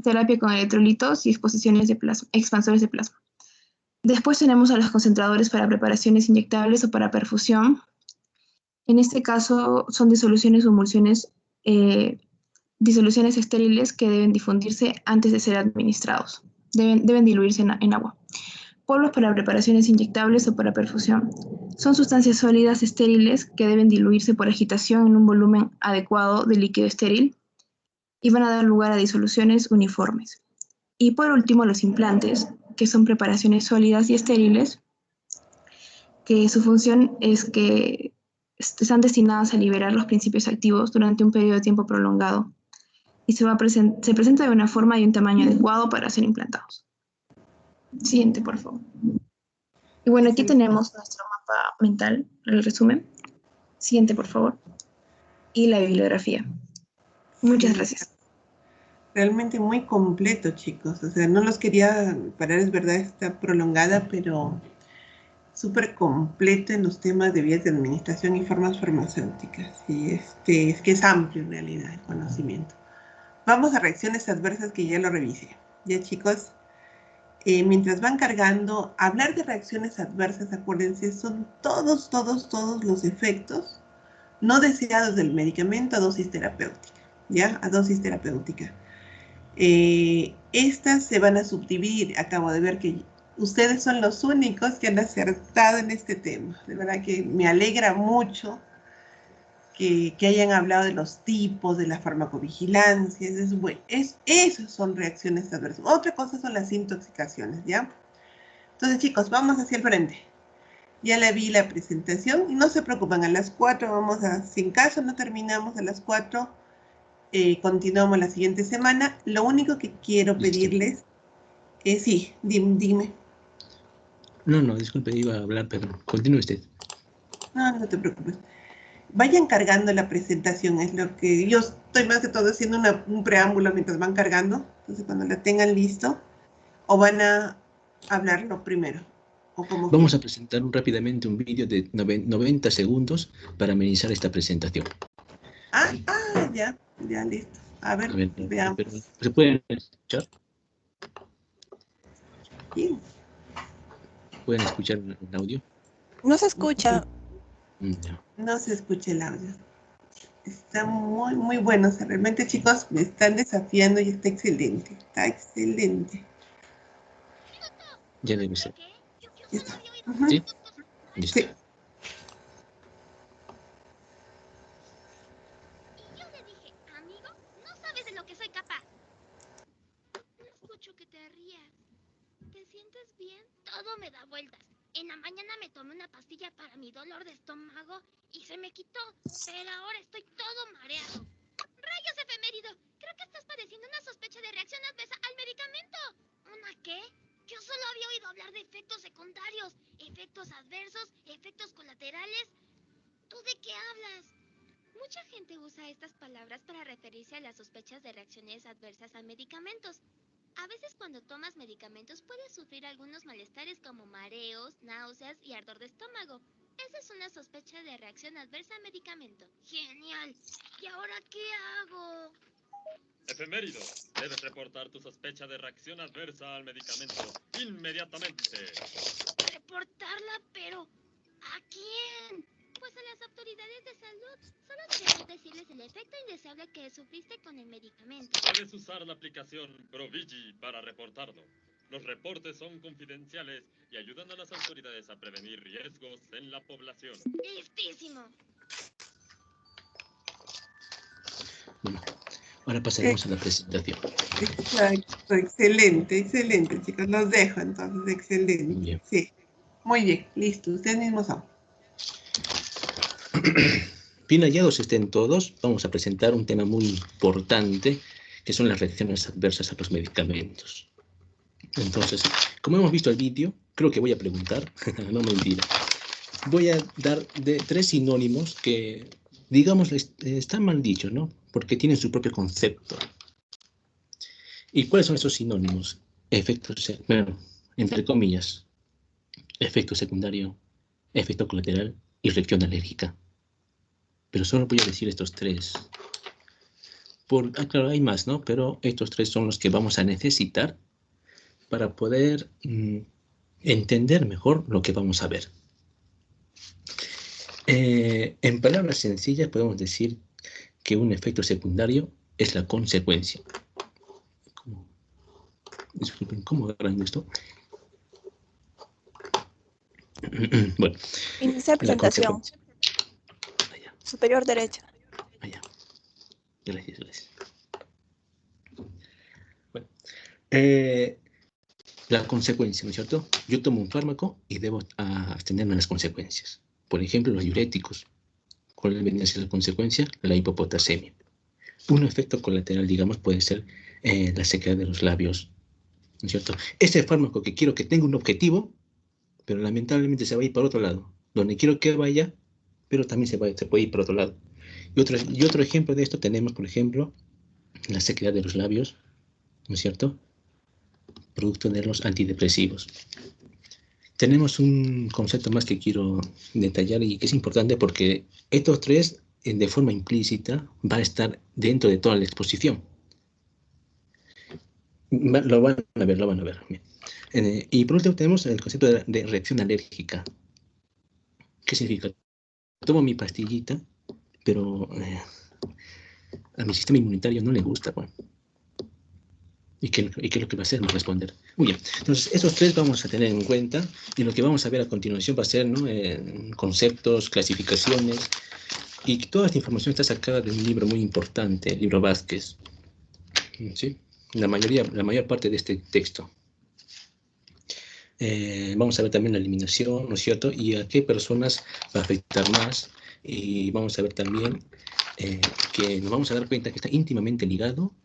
terapia con electrolitos y expansores de plasma. Después tenemos a los concentradores para preparaciones inyectables o para perfusión. En este caso son disoluciones o emulsiones, disoluciones estériles que deben difundirse antes de ser administrados. Deben diluirse en agua. Polvos para preparaciones inyectables o para perfusión. Son sustancias sólidas estériles que deben diluirse por agitación en un volumen adecuado de líquido estéril y van a dar lugar a disoluciones uniformes. Y por último, los implantes, que son preparaciones sólidas y estériles, que su función es que están destinadas a liberar los principios activos durante un periodo de tiempo prolongado y se presenta de una forma y un tamaño adecuado para ser implantados. Siguiente, por favor. Y bueno, aquí tenemos nuestro mapa mental, el resumen. Siguiente, por favor. Y la bibliografía. Muchas gracias. realmente muy completo, chicos. O sea, no los quería parar, es verdad, está prolongada, pero súper completo en los temas de vías de administración y formas farmacéuticas. Y es que es amplio en realidad el conocimiento. Vamos a reacciones adversas, que ya lo revisé. Ya, chicos, mientras van cargando, hablar de reacciones adversas, acuérdense, son todos los efectos no deseados del medicamento a dosis terapéutica, ¿ya? A dosis terapéutica. Estas se van a subdividir. Acabo de ver que ustedes son los únicos que han acertado en este tema. De verdad que me alegra mucho que hayan hablado de los tipos, de la farmacovigilancia. Esas son reacciones adversas. Otra cosa son las intoxicaciones, ¿ya? Entonces, chicos, vamos hacia el frente. Ya la vi la presentación y no se preocupen, a las 4 vamos a, sin caso no terminamos a las 4, continuamos la siguiente semana. Lo único que quiero pedirles es, sí, dime. No, disculpe, iba a hablar, pero continúe usted. No te preocupes. Vayan cargando la presentación, es lo que yo estoy más que todo haciendo un preámbulo mientras van cargando. Entonces, cuando la tengan listo, o van a hablarlo primero. Vamos a presentar rápidamente un vídeo de 90 segundos para amenizar esta presentación. Ya listo. A ver, veamos. ¿Se pueden escuchar? Sí. ¿Pueden escuchar el audio? No se escucha. No se escucha el audio. Está muy bueno. O sea, realmente, chicos, me están desafiando y está excelente. Está excelente. Ya debe ser. ¿Sí? Listo. Sí. Y yo le dije, amigo, no sabes de lo que soy capaz. No escucho que te rías. ¿Te sientes bien? Todo me da vueltas. En la mañana me tomé una pastilla para mi dolor de estómago y se me quitó, pero ahora estoy todo mareado. ¡Rayos, efemérido! Creo que estás padeciendo una sospecha de reacción adversa al medicamento. ¿Una qué? Yo solo había oído hablar de efectos secundarios, efectos adversos, efectos colaterales. ¿Tú de qué hablas? Mucha gente usa estas palabras para referirse a las sospechas de reacciones adversas a medicamentos. A veces cuando tomas medicamentos puedes sufrir algunos malestares como mareos, náuseas y ardor de estómago. Esa es una sospecha de reacción adversa a medicamento. ¡Genial! ¿Y ahora qué hago? Efemérido, debes reportar tu sospecha de reacción adversa al medicamento inmediatamente. ¿Reportarla? ¿Pero a quién? Pues a las autoridades de salud. Solo debemos decirles el efecto indeseable que sufriste con el medicamento. Puedes usar la aplicación Provigi para reportarlo. Los reportes son confidenciales y ayudan a las autoridades a prevenir riesgos en la población. ¡Listísimo! Bueno, ahora pasaremos a la presentación. Exacto, excelente, chicos. Los dejo entonces, excelente. Bien. Sí, muy bien, listo. Ustedes mismos son. Bien hallados estén todos, vamos a presentar un tema muy importante, que son las reacciones adversas a los medicamentos. Entonces, como hemos visto el vídeo, creo que voy a preguntar, no mentira. Voy a dar de 3 sinónimos que, digamos, están mal dichos, ¿no? Porque tienen su propio concepto. ¿Y cuáles son esos sinónimos? Efectos, bueno, entre comillas, efecto secundario, efecto colateral y reacción alérgica. Pero solo voy a decir estos 3. Claro, hay más, ¿no? Pero estos 3 son los que vamos a necesitar para poder entender mejor lo que vamos a ver. En palabras sencillas podemos decir que un efecto secundario es la consecuencia. Disculpen, ¿cómo agarran esto? Bueno. Iniciar presentación. Superior derecha. Gracias. Bueno. La consecuencia, ¿no es cierto? Yo tomo un fármaco y debo abstenerme de las consecuencias. Por ejemplo, los diuréticos. ¿Cuál vendría a ser la consecuencia? La hipopotasemia. Un efecto colateral, digamos, puede ser la sequedad de los labios, ¿no es cierto? Este fármaco que quiero que tenga un objetivo, pero lamentablemente se va a ir para otro lado. Donde quiero que vaya, pero también se puede ir para otro lado. Y otro ejemplo de esto tenemos, por ejemplo, la sequedad de los labios ¿no es cierto? Producto de los antidepresivos. Tenemos un concepto más que quiero detallar y que es importante porque estos tres, de forma implícita, van a estar dentro de toda la exposición. Lo van a ver. Y por último tenemos el concepto de reacción alérgica. ¿Qué significa? Tomo mi pastillita, pero a mi sistema inmunitario no le gusta. Bueno. ¿Y qué es lo que va a hacer? No responder. Muy bien. Entonces, esos tres vamos a tener en cuenta y lo que vamos a ver a continuación va a ser, ¿no? Conceptos, clasificaciones, y toda esta información está sacada de un libro muy importante, el libro Vázquez. ¿Sí? La mayor parte de este texto. Vamos a ver también la eliminación, ¿no es cierto? Y a qué personas va a afectar más. Y vamos a ver también que nos vamos a dar cuenta que está íntimamente ligado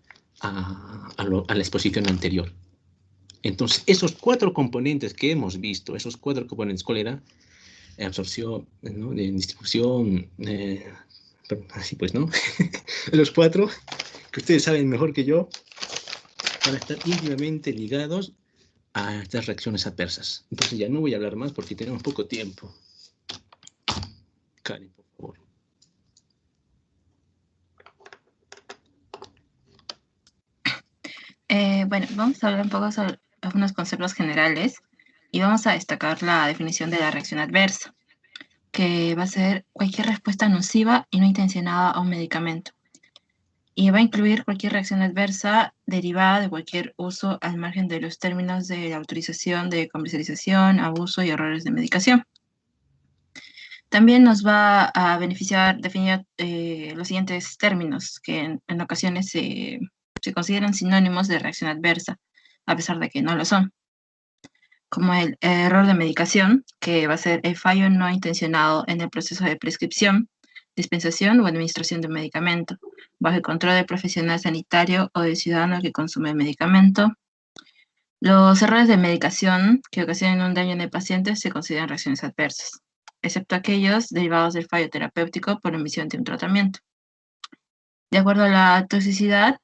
a la exposición anterior. Entonces, esos cuatro componentes que hemos visto, ¿cuál era? Absorción, ¿no? Distribución, así pues, ¿no? Los cuatro, que ustedes saben mejor que yo, van a estar íntimamente ligados a estas reacciones adversas. Entonces ya no voy a hablar más porque tenemos poco tiempo. Karen, por favor. Bueno, vamos a hablar un poco sobre algunos conceptos generales y vamos a destacar la definición de la reacción adversa, que va a ser cualquier respuesta nociva y no intencionada a un medicamento. Y va a incluir cualquier reacción adversa derivada de cualquier uso al margen de los términos de la autorización de comercialización, abuso y errores de medicación. También nos va a beneficiar definir los siguientes términos que en ocasiones se consideran sinónimos de reacción adversa, a pesar de que no lo son, como el error de medicación, que va a ser el fallo no intencionado en el proceso de prescripción, dispensación o administración de un medicamento, bajo el control del profesional sanitario o del ciudadano que consume el medicamento. Los errores de medicación que ocasionan un daño en el paciente se consideran reacciones adversas, excepto aquellos derivados del fallo terapéutico por omisión de un tratamiento. De acuerdo a la toxicidad,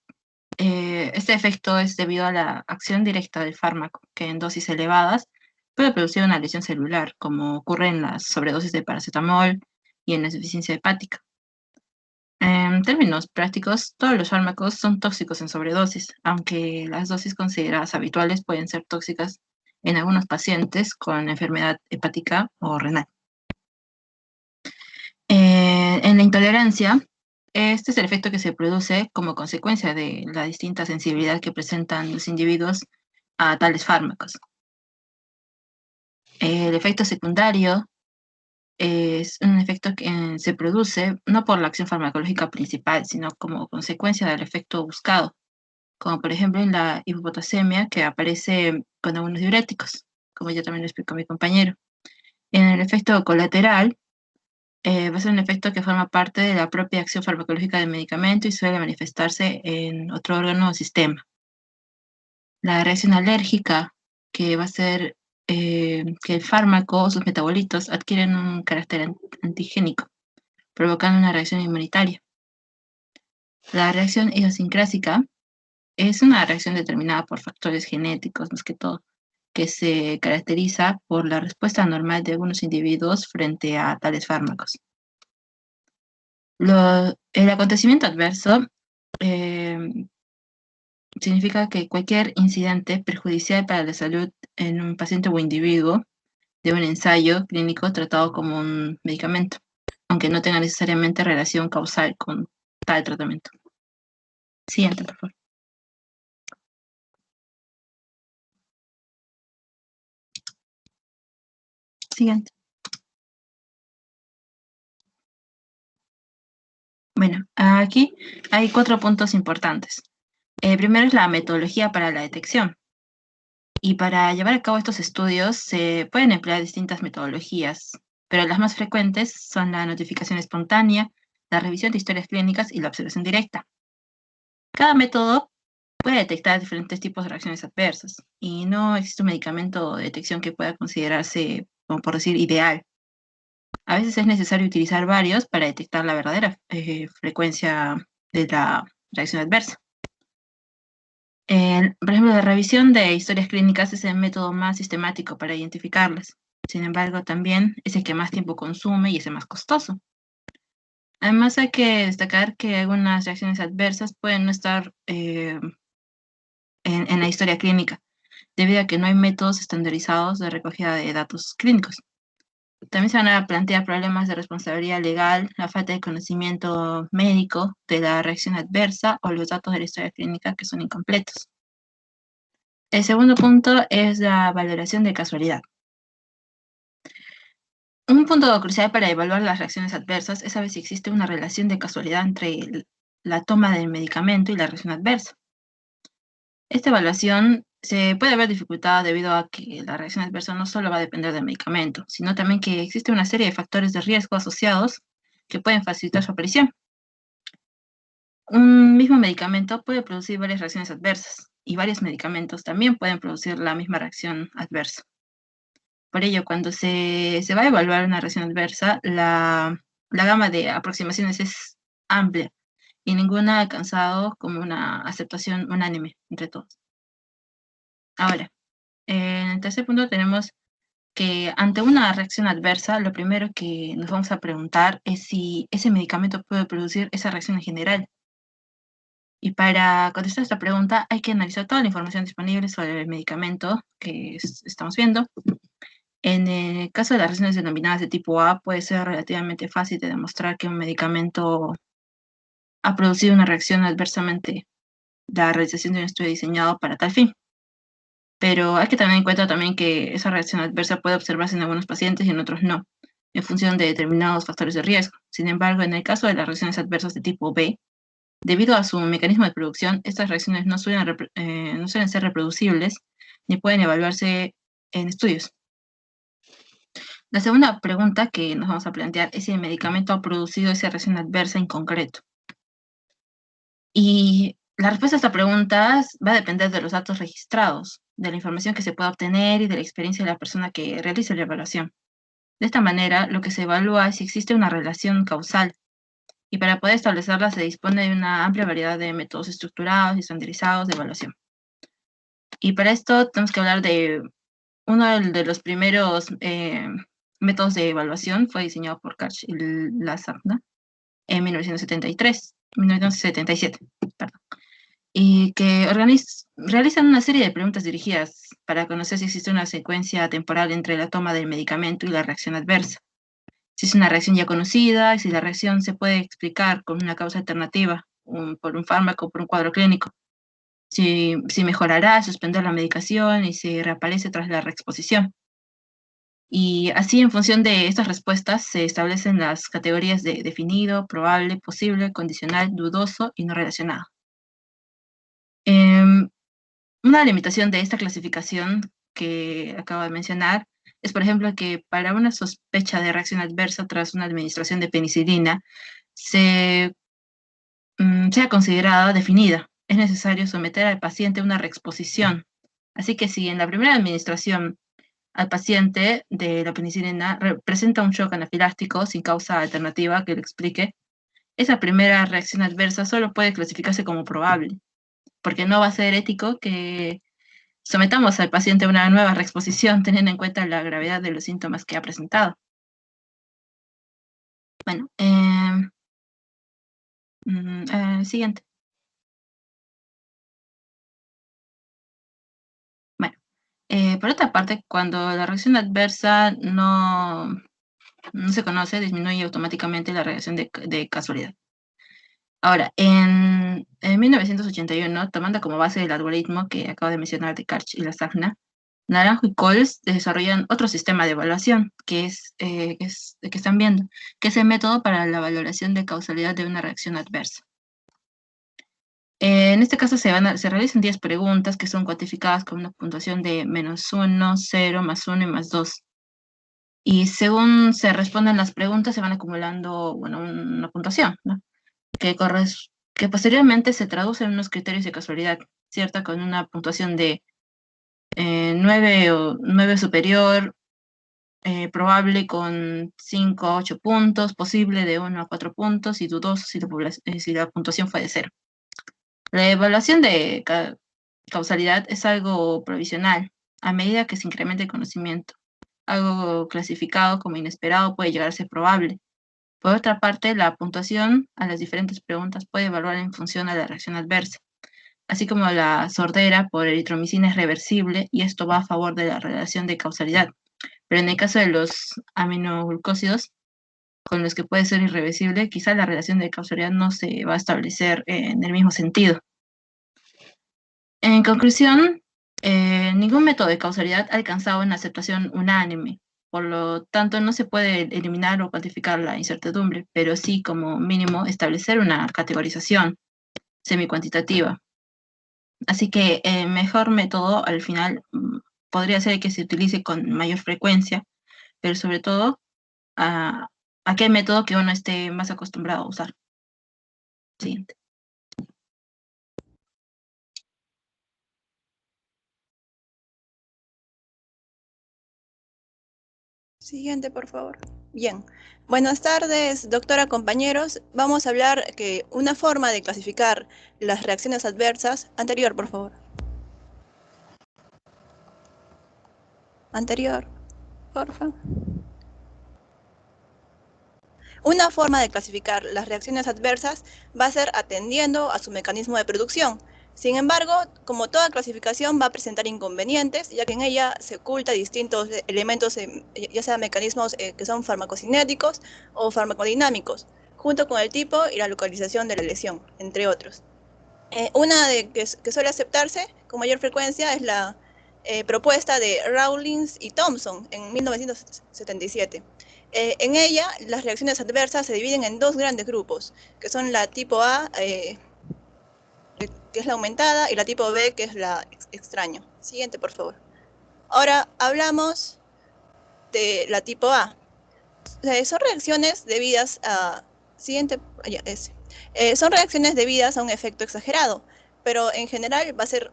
este efecto es debido a la acción directa del fármaco, que en dosis elevadas puede producir una lesión celular, como ocurre en las sobredosis de paracetamol y en la insuficiencia hepática. En términos prácticos, todos los fármacos son tóxicos en sobredosis, aunque las dosis consideradas habituales pueden ser tóxicas en algunos pacientes con enfermedad hepática o renal. En la intolerancia, este es el efecto que se produce como consecuencia de la distinta sensibilidad que presentan los individuos a tales fármacos. El efecto secundario es un efecto que se produce no por la acción farmacológica principal, sino como consecuencia del efecto buscado, como por ejemplo en la hipopotasemia que aparece con algunos diuréticos, como ya también lo explicó mi compañero. En el efecto colateral, va a ser un efecto que forma parte de la propia acción farmacológica del medicamento y suele manifestarse en otro órgano o sistema. La reacción alérgica, que va a ser que el fármaco o sus metabolitos adquieren un carácter antigénico, provocando una reacción inmunitaria. La reacción idiosincrásica es una reacción determinada por factores genéticos, más que todo, que se caracteriza por la respuesta normal de algunos individuos frente a tales fármacos. El acontecimiento adverso significa que cualquier incidente perjudicial para la salud en un paciente o individuo de un ensayo clínico tratado como un medicamento, aunque no tenga necesariamente relación causal con tal tratamiento. Siguiente, por favor. Siguiente. Bueno, aquí hay 4 puntos importantes. Primero es la metodología para la detección. Y para llevar a cabo estos estudios se pueden emplear distintas metodologías, pero las más frecuentes son la notificación espontánea, la revisión de historias clínicas y la observación directa. Cada método puede detectar diferentes tipos de reacciones adversas y no existe un medicamento de detección que pueda considerarse, como por decir, ideal. A veces es necesario utilizar varios para detectar la verdadera frecuencia de la reacción adversa. Por ejemplo, la revisión de historias clínicas es el método más sistemático para identificarlas. Sin embargo, también es el que más tiempo consume y es el más costoso. Además, hay que destacar que algunas reacciones adversas pueden no estar en la historia clínica, debido a que no hay métodos estandarizados de recogida de datos clínicos. También se van a plantear problemas de responsabilidad legal, la falta de conocimiento médico de la reacción adversa o los datos de la historia clínica que son incompletos. El segundo punto es la valoración de casualidad. Un punto crucial para evaluar las reacciones adversas es saber si existe una relación de casualidad entre la toma del medicamento y la reacción adversa. Esta evaluación se puede ver dificultada debido a que la reacción adversa no solo va a depender del medicamento, sino también que existe una serie de factores de riesgo asociados que pueden facilitar su aparición. Un mismo medicamento puede producir varias reacciones adversas y varios medicamentos también pueden producir la misma reacción adversa. Por ello, cuando se va a evaluar una reacción adversa, la gama de aproximaciones es amplia y ninguna ha alcanzado como una aceptación unánime entre todos. Ahora, en el tercer punto tenemos que ante una reacción adversa, lo primero que nos vamos a preguntar es si ese medicamento puede producir esa reacción en general. Y para contestar esta pregunta hay que analizar toda la información disponible sobre el medicamento que estamos viendo. En el caso de las reacciones denominadas de tipo A, puede ser relativamente fácil de demostrar que un medicamento ha producido una reacción adversamente la realización de un estudio diseñado para tal fin. Pero hay que tener en cuenta también que esa reacción adversa puede observarse en algunos pacientes y en otros no, en función de determinados factores de riesgo. Sin embargo, en el caso de las reacciones adversas de tipo B, debido a su mecanismo de producción, estas reacciones no suelen ser reproducibles ni pueden evaluarse en estudios. La segunda pregunta que nos vamos a plantear es si el medicamento ha producido esa reacción adversa en concreto. Y la respuesta a esta pregunta va a depender de los datos registrados, de la información que se pueda obtener y de la experiencia de la persona que realiza la evaluación. De esta manera, lo que se evalúa es si existe una relación causal, y para poder establecerla se dispone de una amplia variedad de métodos estructurados y estandarizados de evaluación. Y para esto tenemos que hablar de uno de los primeros métodos de evaluación, fue diseñado por Karch y Lasagna en 1977, perdón, y que realizan una serie de preguntas dirigidas para conocer si existe una secuencia temporal entre la toma del medicamento y la reacción adversa. Si es una reacción ya conocida, y si la reacción se puede explicar con una causa alternativa, por un fármaco o por un cuadro clínico. Si mejorará al suspender la medicación y si reaparece tras la reexposición. Y así, en función de estas respuestas, se establecen las categorías de definido, probable, posible, condicional, dudoso y no relacionado. Una limitación de esta clasificación que acabo de mencionar es, por ejemplo, que para una sospecha de reacción adversa tras una administración de penicilina sea considerada definida. Es necesario someter al paciente a una reexposición. Así que si en la primera administración al paciente de la penicilina presenta un shock anafiláctico sin causa alternativa que le explique, esa primera reacción adversa solo puede clasificarse como probable, porque no va a ser ético que sometamos al paciente a una nueva reexposición teniendo en cuenta la gravedad de los síntomas que ha presentado. Bueno, siguiente. Bueno, por otra parte, cuando la reacción adversa no se conoce, disminuye automáticamente la reacción de casualidad. Ahora, en 1981, tomando como base el algoritmo que acabo de mencionar de Karch y Lasagna, Naranjo y Coles desarrollan otro sistema de evaluación que están viendo, que es el método para la valoración de causalidad de una reacción adversa. En este caso se realizan 10 preguntas que son cuantificadas con una puntuación de -1, 0, +1 y +2. Y según se responden las preguntas, se van acumulando una puntuación, ¿no? que posteriormente se traduce en unos criterios de casualidad, ¿cierto? Con una puntuación de 9 o 9 superior, probable con 5 a 8 puntos, posible de 1 a 4 puntos y dudoso si la puntuación fue de 0. La evaluación de causalidad es algo provisional, a medida que se incrementa el conocimiento. Algo clasificado como inesperado puede llegar a ser probable. Por otra parte, la puntuación a las diferentes preguntas puede evaluar en función a la reacción adversa, así como la sordera por eritromicina es reversible y esto va a favor de la relación de causalidad. Pero en el caso de los aminoglucósidos, con los que puede ser irreversible, quizá la relación de causalidad no se va a establecer en el mismo sentido. En conclusión, ningún método de causalidad ha alcanzado una aceptación unánime. Por lo tanto, no se puede eliminar o cuantificar la incertidumbre, pero sí, como mínimo, establecer una categorización semicuantitativa. Así que el mejor método, al final, podría ser el que se utilice con mayor frecuencia, pero sobre todo, aquel método que uno esté más acostumbrado a usar. Siguiente. Siguiente, por favor. Bien. Buenas tardes, doctora, compañeros. Vamos a hablar que una forma de clasificar las reacciones adversas. Anterior, por favor. Anterior, porfa. Una forma de clasificar las reacciones adversas va a ser atendiendo a su mecanismo de producción. Sin embargo, como toda clasificación va a presentar inconvenientes, ya que en ella se oculta distintos elementos, ya sea mecanismos que son farmacocinéticos o farmacodinámicos, junto con el tipo y la localización de la lesión, entre otros. Una que suele aceptarse con mayor frecuencia es la propuesta de Rawlings y Thompson en 1977. En ella, las reacciones adversas se dividen en dos grandes grupos, que son la tipo A, que es la aumentada, y la tipo B, que es la extraña. Siguiente, por favor. Ahora hablamos de la tipo A. Son reacciones debidas a... son reacciones debidas a un efecto exagerado, pero en general va a ser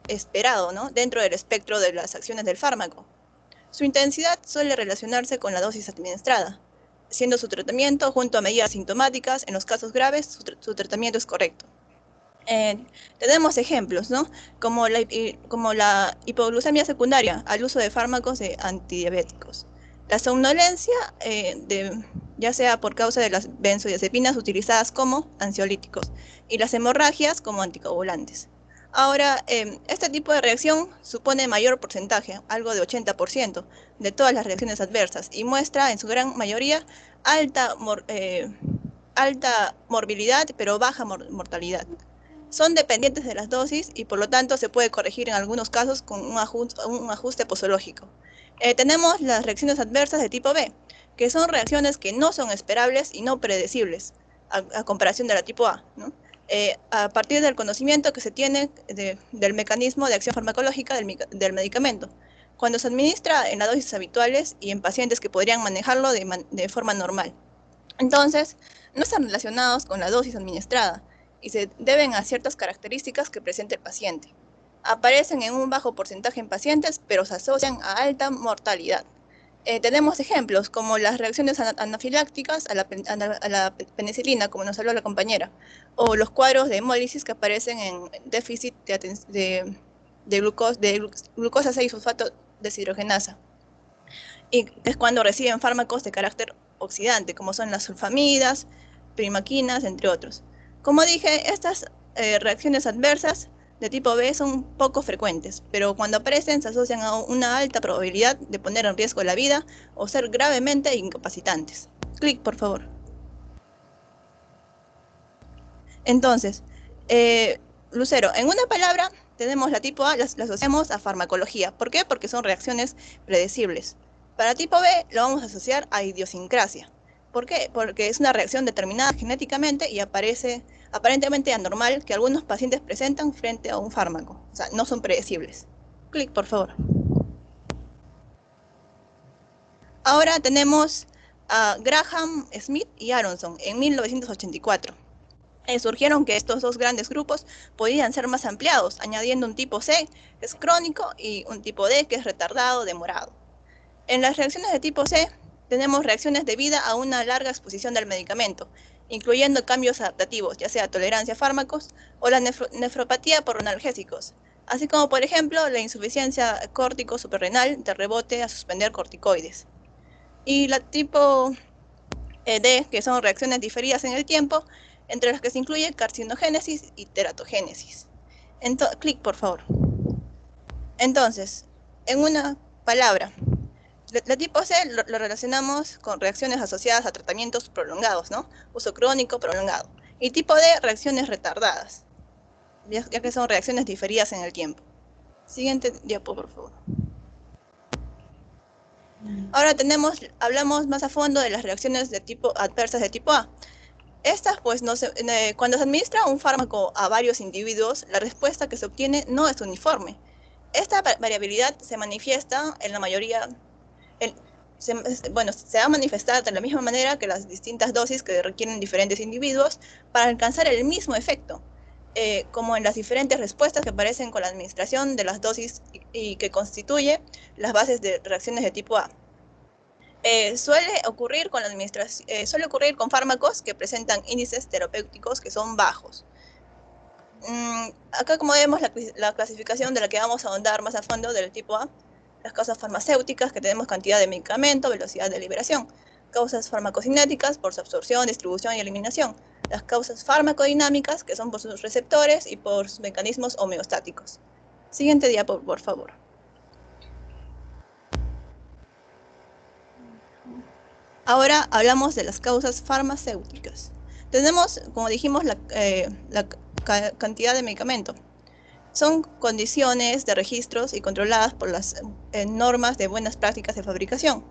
esperado, ¿no?, dentro del espectro de las acciones del fármaco. Su intensidad suele relacionarse con la dosis administrada, siendo su tratamiento junto a medidas sintomáticas. En los casos graves, su tratamiento es correcto. Tenemos ejemplos, ¿no?, como la hipoglucemia secundaria al uso de fármacos antidiabéticos. La somnolencia, ya sea por causa de las benzodiazepinas utilizadas como ansiolíticos, y las hemorragias como anticoagulantes. Ahora, este tipo de reacción supone mayor porcentaje, algo de 80%, de todas las reacciones adversas, y muestra en su gran mayoría alta morbilidad, pero baja mortalidad. Son dependientes de las dosis y por lo tanto se puede corregir en algunos casos con un ajuste posológico. Tenemos las reacciones adversas de tipo B, que son reacciones que no son esperables y no predecibles, a comparación de la tipo A, ¿no? A partir del conocimiento que se tiene del mecanismo de acción farmacológica del medicamento, cuando se administra en las dosis habituales y en pacientes que podrían manejarlo de forma normal. Entonces, no están relacionados con la dosis administrada y se deben a ciertas características que presenta el paciente. Aparecen en un bajo porcentaje en pacientes, pero se asocian a alta mortalidad. Tenemos ejemplos como las reacciones anafilácticas a la penicilina, como nos habló la compañera, o los cuadros de hemólisis que aparecen en déficit de glucosa 6-fosfato deshidrogenasa. Y es cuando reciben fármacos de carácter oxidante, como son las sulfamidas, primaquinas, entre otros. Como dije, estas reacciones adversas de tipo B son poco frecuentes, pero cuando aparecen se asocian a una alta probabilidad de poner en riesgo la vida o ser gravemente incapacitantes. Clic, por favor. Entonces, Lucero, en una palabra, tenemos la tipo A, la asociamos a farmacología. ¿Por qué? Porque son reacciones predecibles. Para tipo B, lo vamos a asociar a idiosincrasia. ¿Por qué? Porque es una reacción determinada genéticamente y aparece aparentemente anormal que algunos pacientes presentan frente a un fármaco. O sea, no son predecibles. Clic, por favor. Ahora tenemos a Graham, Smith y Aronson en 1984. Surgieron que estos dos grandes grupos podían ser más ampliados, añadiendo un tipo C, que es crónico, y un tipo D, que es retardado, demorado. En las reacciones de tipo C, tenemos reacciones debidas a una larga exposición del medicamento, incluyendo cambios adaptativos, ya sea tolerancia a fármacos o la nefropatía por analgésicos. así como por ejemplo la insuficiencia córtico suprarrenal de rebote a suspender corticoides. Y la tipo D, que son reacciones diferidas en el tiempo, entre las que se incluye carcinogénesis y teratogénesis. Clic, por favor. Entonces, en una palabra, la tipo C lo relacionamos con reacciones asociadas a tratamientos prolongados, ¿no? Uso crónico prolongado. Y tipo D, reacciones retardadas, ya que son reacciones diferidas en el tiempo. Siguiente diapo, por favor. Ahora hablamos más a fondo de las reacciones de tipo adversas de tipo A. Estas, pues, cuando se administra un fármaco a varios individuos, la respuesta que se obtiene no es uniforme. Esta variabilidad se manifiesta en la mayoría, se va a manifestar de la misma manera que las distintas dosis que requieren diferentes individuos para alcanzar el mismo efecto, como en las diferentes respuestas que aparecen con la administración de las dosis y que constituye las bases de reacciones de tipo A. Suele ocurrir con fármacos que presentan índices terapéuticos que son bajos. Acá, como vemos, la clasificación de la que vamos a ahondar más a fondo del tipo A, las causas farmacéuticas, que tenemos cantidad de medicamento, velocidad de liberación, causas farmacocinéticas por su absorción, distribución y eliminación, las causas farmacodinámicas, que son por sus receptores y por sus mecanismos homeostáticos. Siguiente diapo, por favor. Ahora hablamos de las causas farmacéuticas. Tenemos, como dijimos, la cantidad de medicamento. Son condiciones de registros y controladas por las normas de buenas prácticas de fabricación.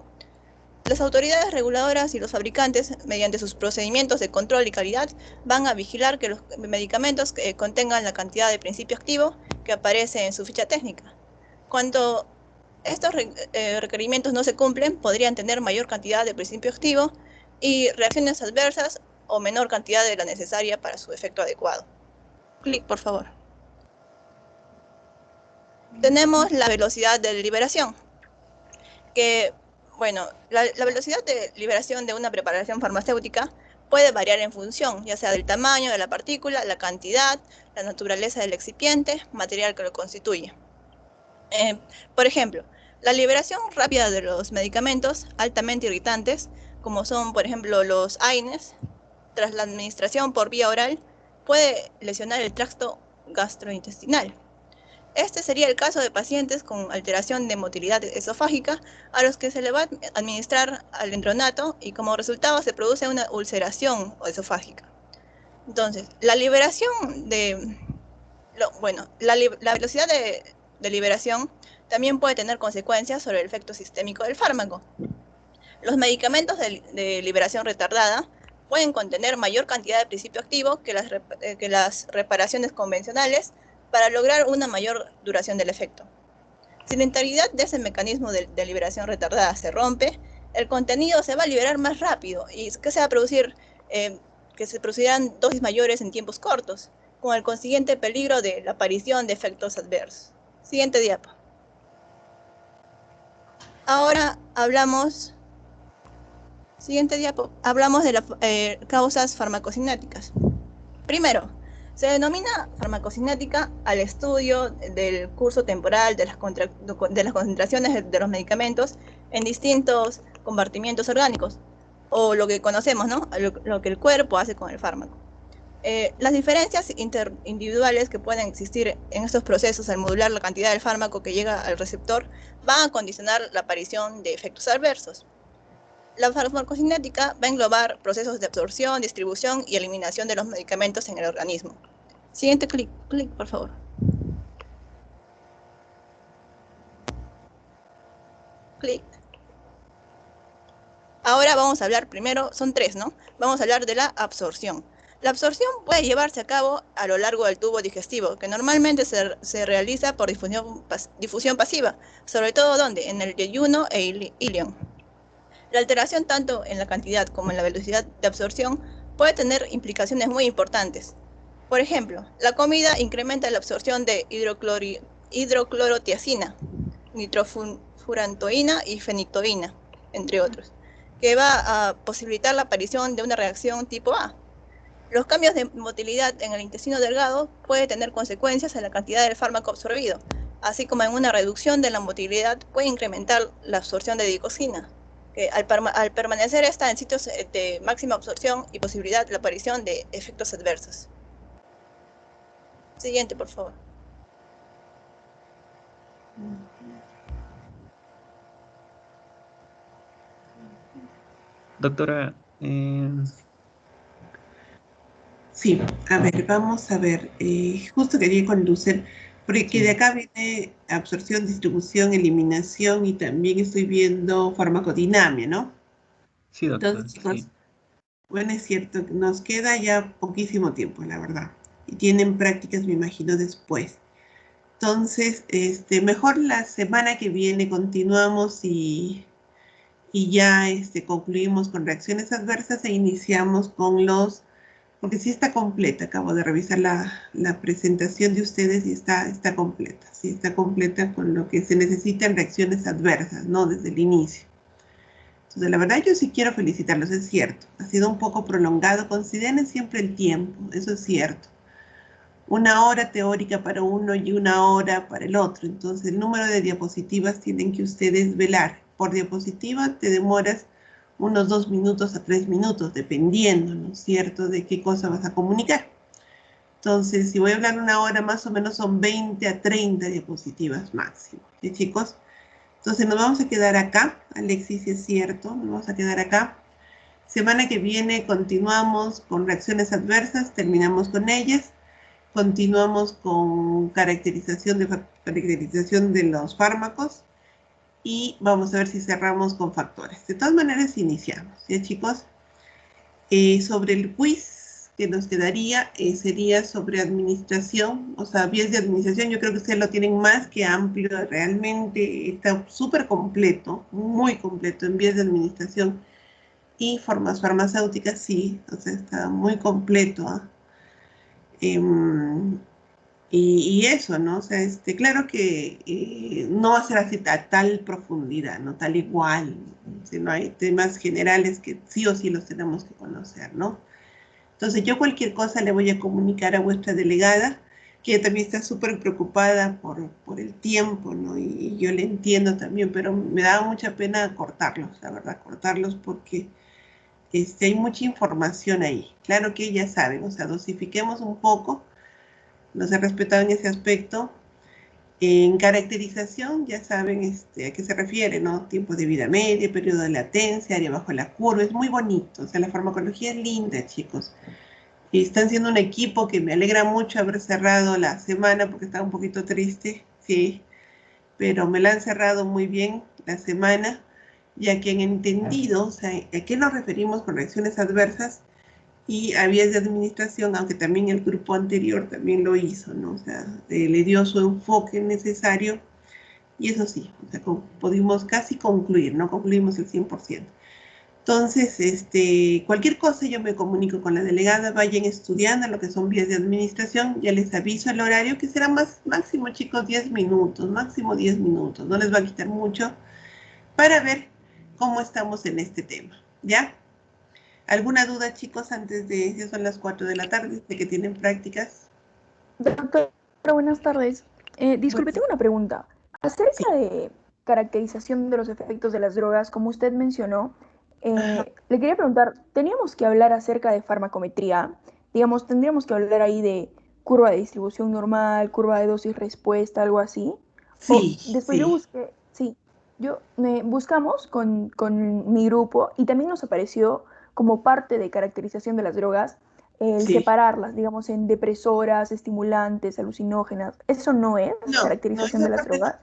Las autoridades reguladoras y los fabricantes, mediante sus procedimientos de control y calidad, van a vigilar que los medicamentos contengan la cantidad de principio activo que aparece en su ficha técnica. Cuando estos requerimientos no se cumplen, podrían tener mayor cantidad de principio activo y reacciones adversas o menor cantidad de la necesaria para su efecto adecuado. Clic, por favor. Tenemos la velocidad de liberación, que, bueno, la velocidad de liberación de una preparación farmacéutica puede variar en función, ya sea del tamaño de la partícula, la cantidad, la naturaleza del excipiente, material que lo constituye. Por ejemplo, la liberación rápida de los medicamentos altamente irritantes, como son, por ejemplo, los AINES, tras la administración por vía oral, puede lesionar el tracto gastrointestinal. Este sería el caso de pacientes con alteración de motilidad esofágica a los que se le va a administrar alendronato y como resultado se produce una ulceración esofágica. Entonces, la liberación la velocidad de liberación también puede tener consecuencias sobre el efecto sistémico del fármaco. Los medicamentos de liberación retardada pueden contener mayor cantidad de principio activo que las reparaciones convencionales para lograr una mayor duración del efecto. Si la integridad de ese mecanismo de liberación retardada se rompe, el contenido se va a liberar más rápido y que se producirán dosis mayores en tiempos cortos, con el consiguiente peligro de la aparición de efectos adversos. Siguiente diapo. Ahora hablamos de las causas farmacocinéticas. Primero, se denomina farmacocinética al estudio del curso temporal de las concentraciones de los medicamentos en distintos compartimientos orgánicos, o lo que conocemos, ¿no? Lo que el cuerpo hace con el fármaco. Las diferencias individuales que pueden existir en estos procesos al modular la cantidad del fármaco que llega al receptor van a condicionar la aparición de efectos adversos. La farmacocinética va a englobar procesos de absorción, distribución y eliminación de los medicamentos en el organismo. Siguiente clic, por favor. Clic. Ahora vamos a hablar primero, son tres, ¿no? Vamos a hablar de la absorción. La absorción puede llevarse a cabo a lo largo del tubo digestivo, que normalmente se realiza por difusión pasiva, sobre todo ¿dónde? En el yeyuno e ilion. La alteración tanto en la cantidad como en la velocidad de absorción puede tener implicaciones muy importantes. Por ejemplo, la comida incrementa la absorción de hidroclorotiazina, nitrofurantoína y Los cambios de motilidad en el intestino delgado pueden tener consecuencias en la cantidad del fármaco absorbido, así como en una reducción de la motilidad puede incrementar la absorción de digoxina, que al permanecer esta en sitios de máxima absorción y posibilidad de la aparición de efectos adversos. Siguiente, por favor. Doctora, Sí, a ver, vamos a ver. Justo quería con Lucel, porque de acá viene absorción, distribución, eliminación y también estoy viendo farmacodinamia, ¿no? sí, doctora. Entonces, chicos, Sí. bueno, es cierto, nos queda ya poquísimo tiempo, la verdad. Y tienen prácticas, me imagino, después. Entonces, mejor la semana que viene continuamos y ya concluimos con reacciones adversas e iniciamos con los, porque sí está completa, acabo de revisar la presentación de ustedes y está completa, sí está completa con lo que se necesitan reacciones adversas, ¿no? Desde el inicio. Entonces, la verdad yo sí quiero felicitarlos, es cierto, ha sido un poco prolongado, consideren siempre el tiempo, eso es cierto. 1 hora teórica para uno y 1 hora para el otro. Entonces, el número de diapositivas tienen que ustedes velar. Por diapositiva te demoras unos 2 minutos a 3 minutos, dependiendo, ¿no es cierto?, de qué cosa vas a comunicar. Entonces, si voy a hablar 1 hora, más o menos son 20 a 30 diapositivas máximo. ¿Sí, chicos? Entonces, nos vamos a quedar acá. Alexis, es cierto, nos vamos a quedar acá. Semana que viene continuamos con reacciones adversas, terminamos con ellas. Continuamos con caracterización de los fármacos y vamos a ver si cerramos con factores. De todas maneras, iniciamos, ¿sí, chicos? Sobre el quiz que nos quedaría, sería sobre administración, o sea, vías de administración. Yo creo que ustedes lo tienen más que amplio, realmente está súper completo, muy completo en vías de administración y formas farmacéuticas, sí, o sea, está muy completo, ¿eh? Y eso, ¿no? O sea, claro que no va a ser así a tal profundidad, ¿no? Tal igual, sino hay temas generales que sí o sí los tenemos que conocer, ¿no? Entonces, yo cualquier cosa le voy a comunicar a vuestra delegada, que ella también está súper preocupada por el tiempo, ¿no? Y yo le entiendo también, pero me da mucha pena cortarlos, la verdad, cortarlos porque hay mucha información ahí. Claro que ya saben, o sea, dosifiquemos un poco. No se ha respetado en ese aspecto. En caracterización, ya saben a qué se refiere, ¿no? Tiempo de vida media, periodo de latencia, área bajo la curva, es muy bonito. O sea, la farmacología es linda, chicos. Y están siendo un equipo que me alegra mucho haber cerrado la semana porque estaba un poquito triste, sí. Pero me la han cerrado muy bien la semana, ya que han entendido, o sea, a qué nos referimos con reacciones adversas y a vías de administración, aunque también el grupo anterior también lo hizo, ¿no? O sea, le dio su enfoque necesario y eso sí, o sea, pudimos casi concluir, no concluimos el 100%. Entonces, cualquier cosa yo me comunico con la delegada, vayan estudiando lo que son vías de administración, ya les aviso el horario, que será máximo, chicos, 10 minutos, máximo 10 minutos, no les va a quitar mucho, para ver cómo estamos en este tema, ¿ya? ¿Alguna duda, chicos, antes de, ya son las 4 de la tarde, de que tienen prácticas? Doctora, buenas tardes. Disculpe, tengo una pregunta. Acerca de caracterización de los efectos de las drogas, como usted mencionó, le quería preguntar, ¿teníamos que hablar acerca de farmacometría? Digamos, ¿tendríamos que hablar ahí de curva de distribución normal, curva de dosis-respuesta, algo así? Sí, Después yo sí. busqué, sí, buscamos con mi grupo y también nos apareció como parte de caracterización de las drogas el Sí. separarlas, digamos, en depresoras, estimulantes, alucinógenas. ¿Eso no es caracterización de las drogas?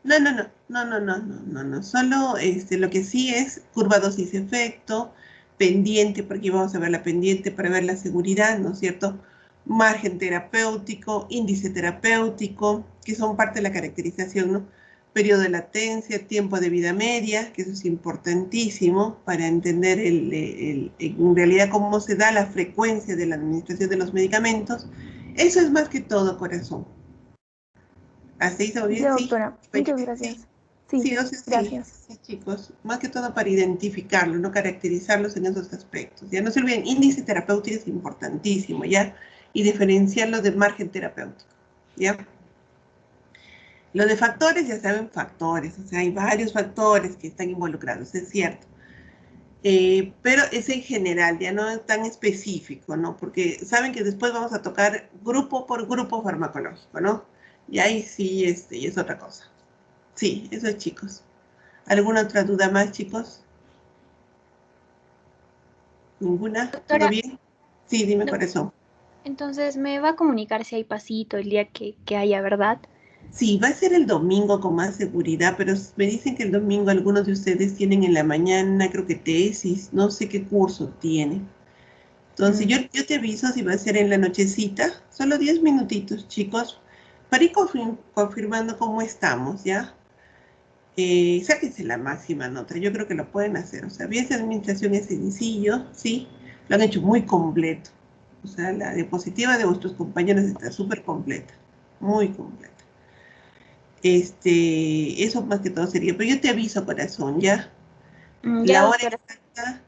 No. Solo lo que sí es curva dosis-efecto, pendiente, porque vamos a ver la pendiente para ver la seguridad, ¿no es cierto? Margen terapéutico, índice terapéutico, que son parte de la caracterización, ¿no? Periodo de latencia, tiempo de vida media, que eso es importantísimo para entender en realidad cómo se da la frecuencia de la administración de los medicamentos. Eso es más que todo, corazón. ¿Así hizo bien? Ya, Sí. doctora. Muchas gracias. Sí, o sea, gracias. Sí, chicos, más que todo para identificarlos, no caracterizarlos en esos aspectos. Ya no se olviden, índice terapéutico es importantísimo, ¿ya? Y diferenciarlo de margen terapéutico, ¿ya? Lo de factores, ya saben, factores, o sea, hay varios factores que están involucrados, es cierto. Pero es en general, ya no es tan específico, ¿no? Porque saben que después vamos a tocar grupo por grupo farmacológico, ¿no? Y ahí sí, y es otra cosa. Sí, eso es, chicos. ¿Alguna otra duda más, chicos? ¿Ninguna? ¿Todo Doctora, bien? Sí, dime, corazón. entonces me va a comunicar si hay pasito el día que haya, ¿verdad? Sí, va a ser el domingo con más seguridad, pero me dicen que el domingo algunos de ustedes tienen en la mañana, creo que tesis, no sé qué curso tienen. Entonces yo te aviso si va a ser en la nochecita, solo 10 minutitos, chicos, para ir confirmando cómo estamos, ¿ya? Sáquense la máxima nota, yo creo que lo pueden hacer. O sea, bien, esa administración es sencillo, ¿sí? Lo han hecho muy completo. O sea, la diapositiva de vuestros compañeros está súper completa, muy completa. Eso más que todo sería, pero yo te aviso, corazón, ¿ya? Ya, La hora doctora.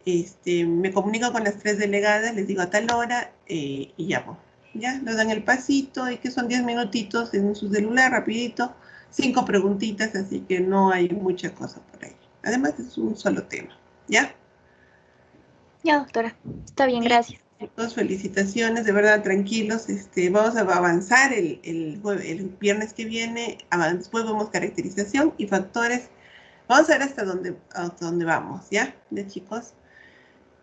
exacta, me comunico con las 3 delegadas, les digo a tal hora y llamo. ¿Ya? Nos dan el pasito y que son 10 minutitos en su celular, rapidito, 5 preguntitas, así que no hay mucha cosa por ahí. Además es un solo tema, ¿ya? Ya, doctora. Está bien, gracias. Chicos, felicitaciones, de verdad, tranquilos. Vamos a avanzar el viernes que viene. Después vemos caracterización y factores. Vamos a ver hasta dónde vamos, ¿ya? De chicos.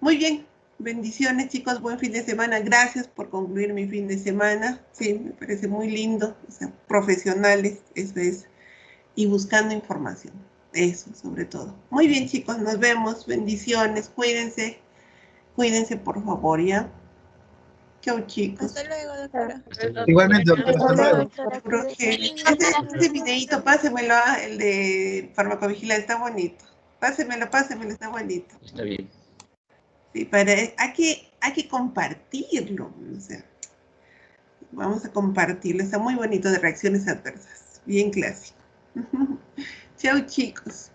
Muy bien. Bendiciones, chicos. Buen fin de semana. Gracias por concluir mi fin de semana. Sí, me parece muy lindo. O sea, profesionales, eso es. Y buscando información. Eso, sobre todo. Muy bien, chicos. Nos vemos. Bendiciones. Cuídense. Cuídense, por favor, ¿ya? Chau, chicos. Hasta luego, doctora. Igualmente, doctora. Hasta luego. Ese videíto, pásemelo, el de farmacovigilancia, está bonito. Pásemelo, está bonito. Está bien. Sí, hay que compartirlo. O sea, vamos a compartirlo. Está muy bonito de reacciones adversas. Bien clásico. Chau, chicos.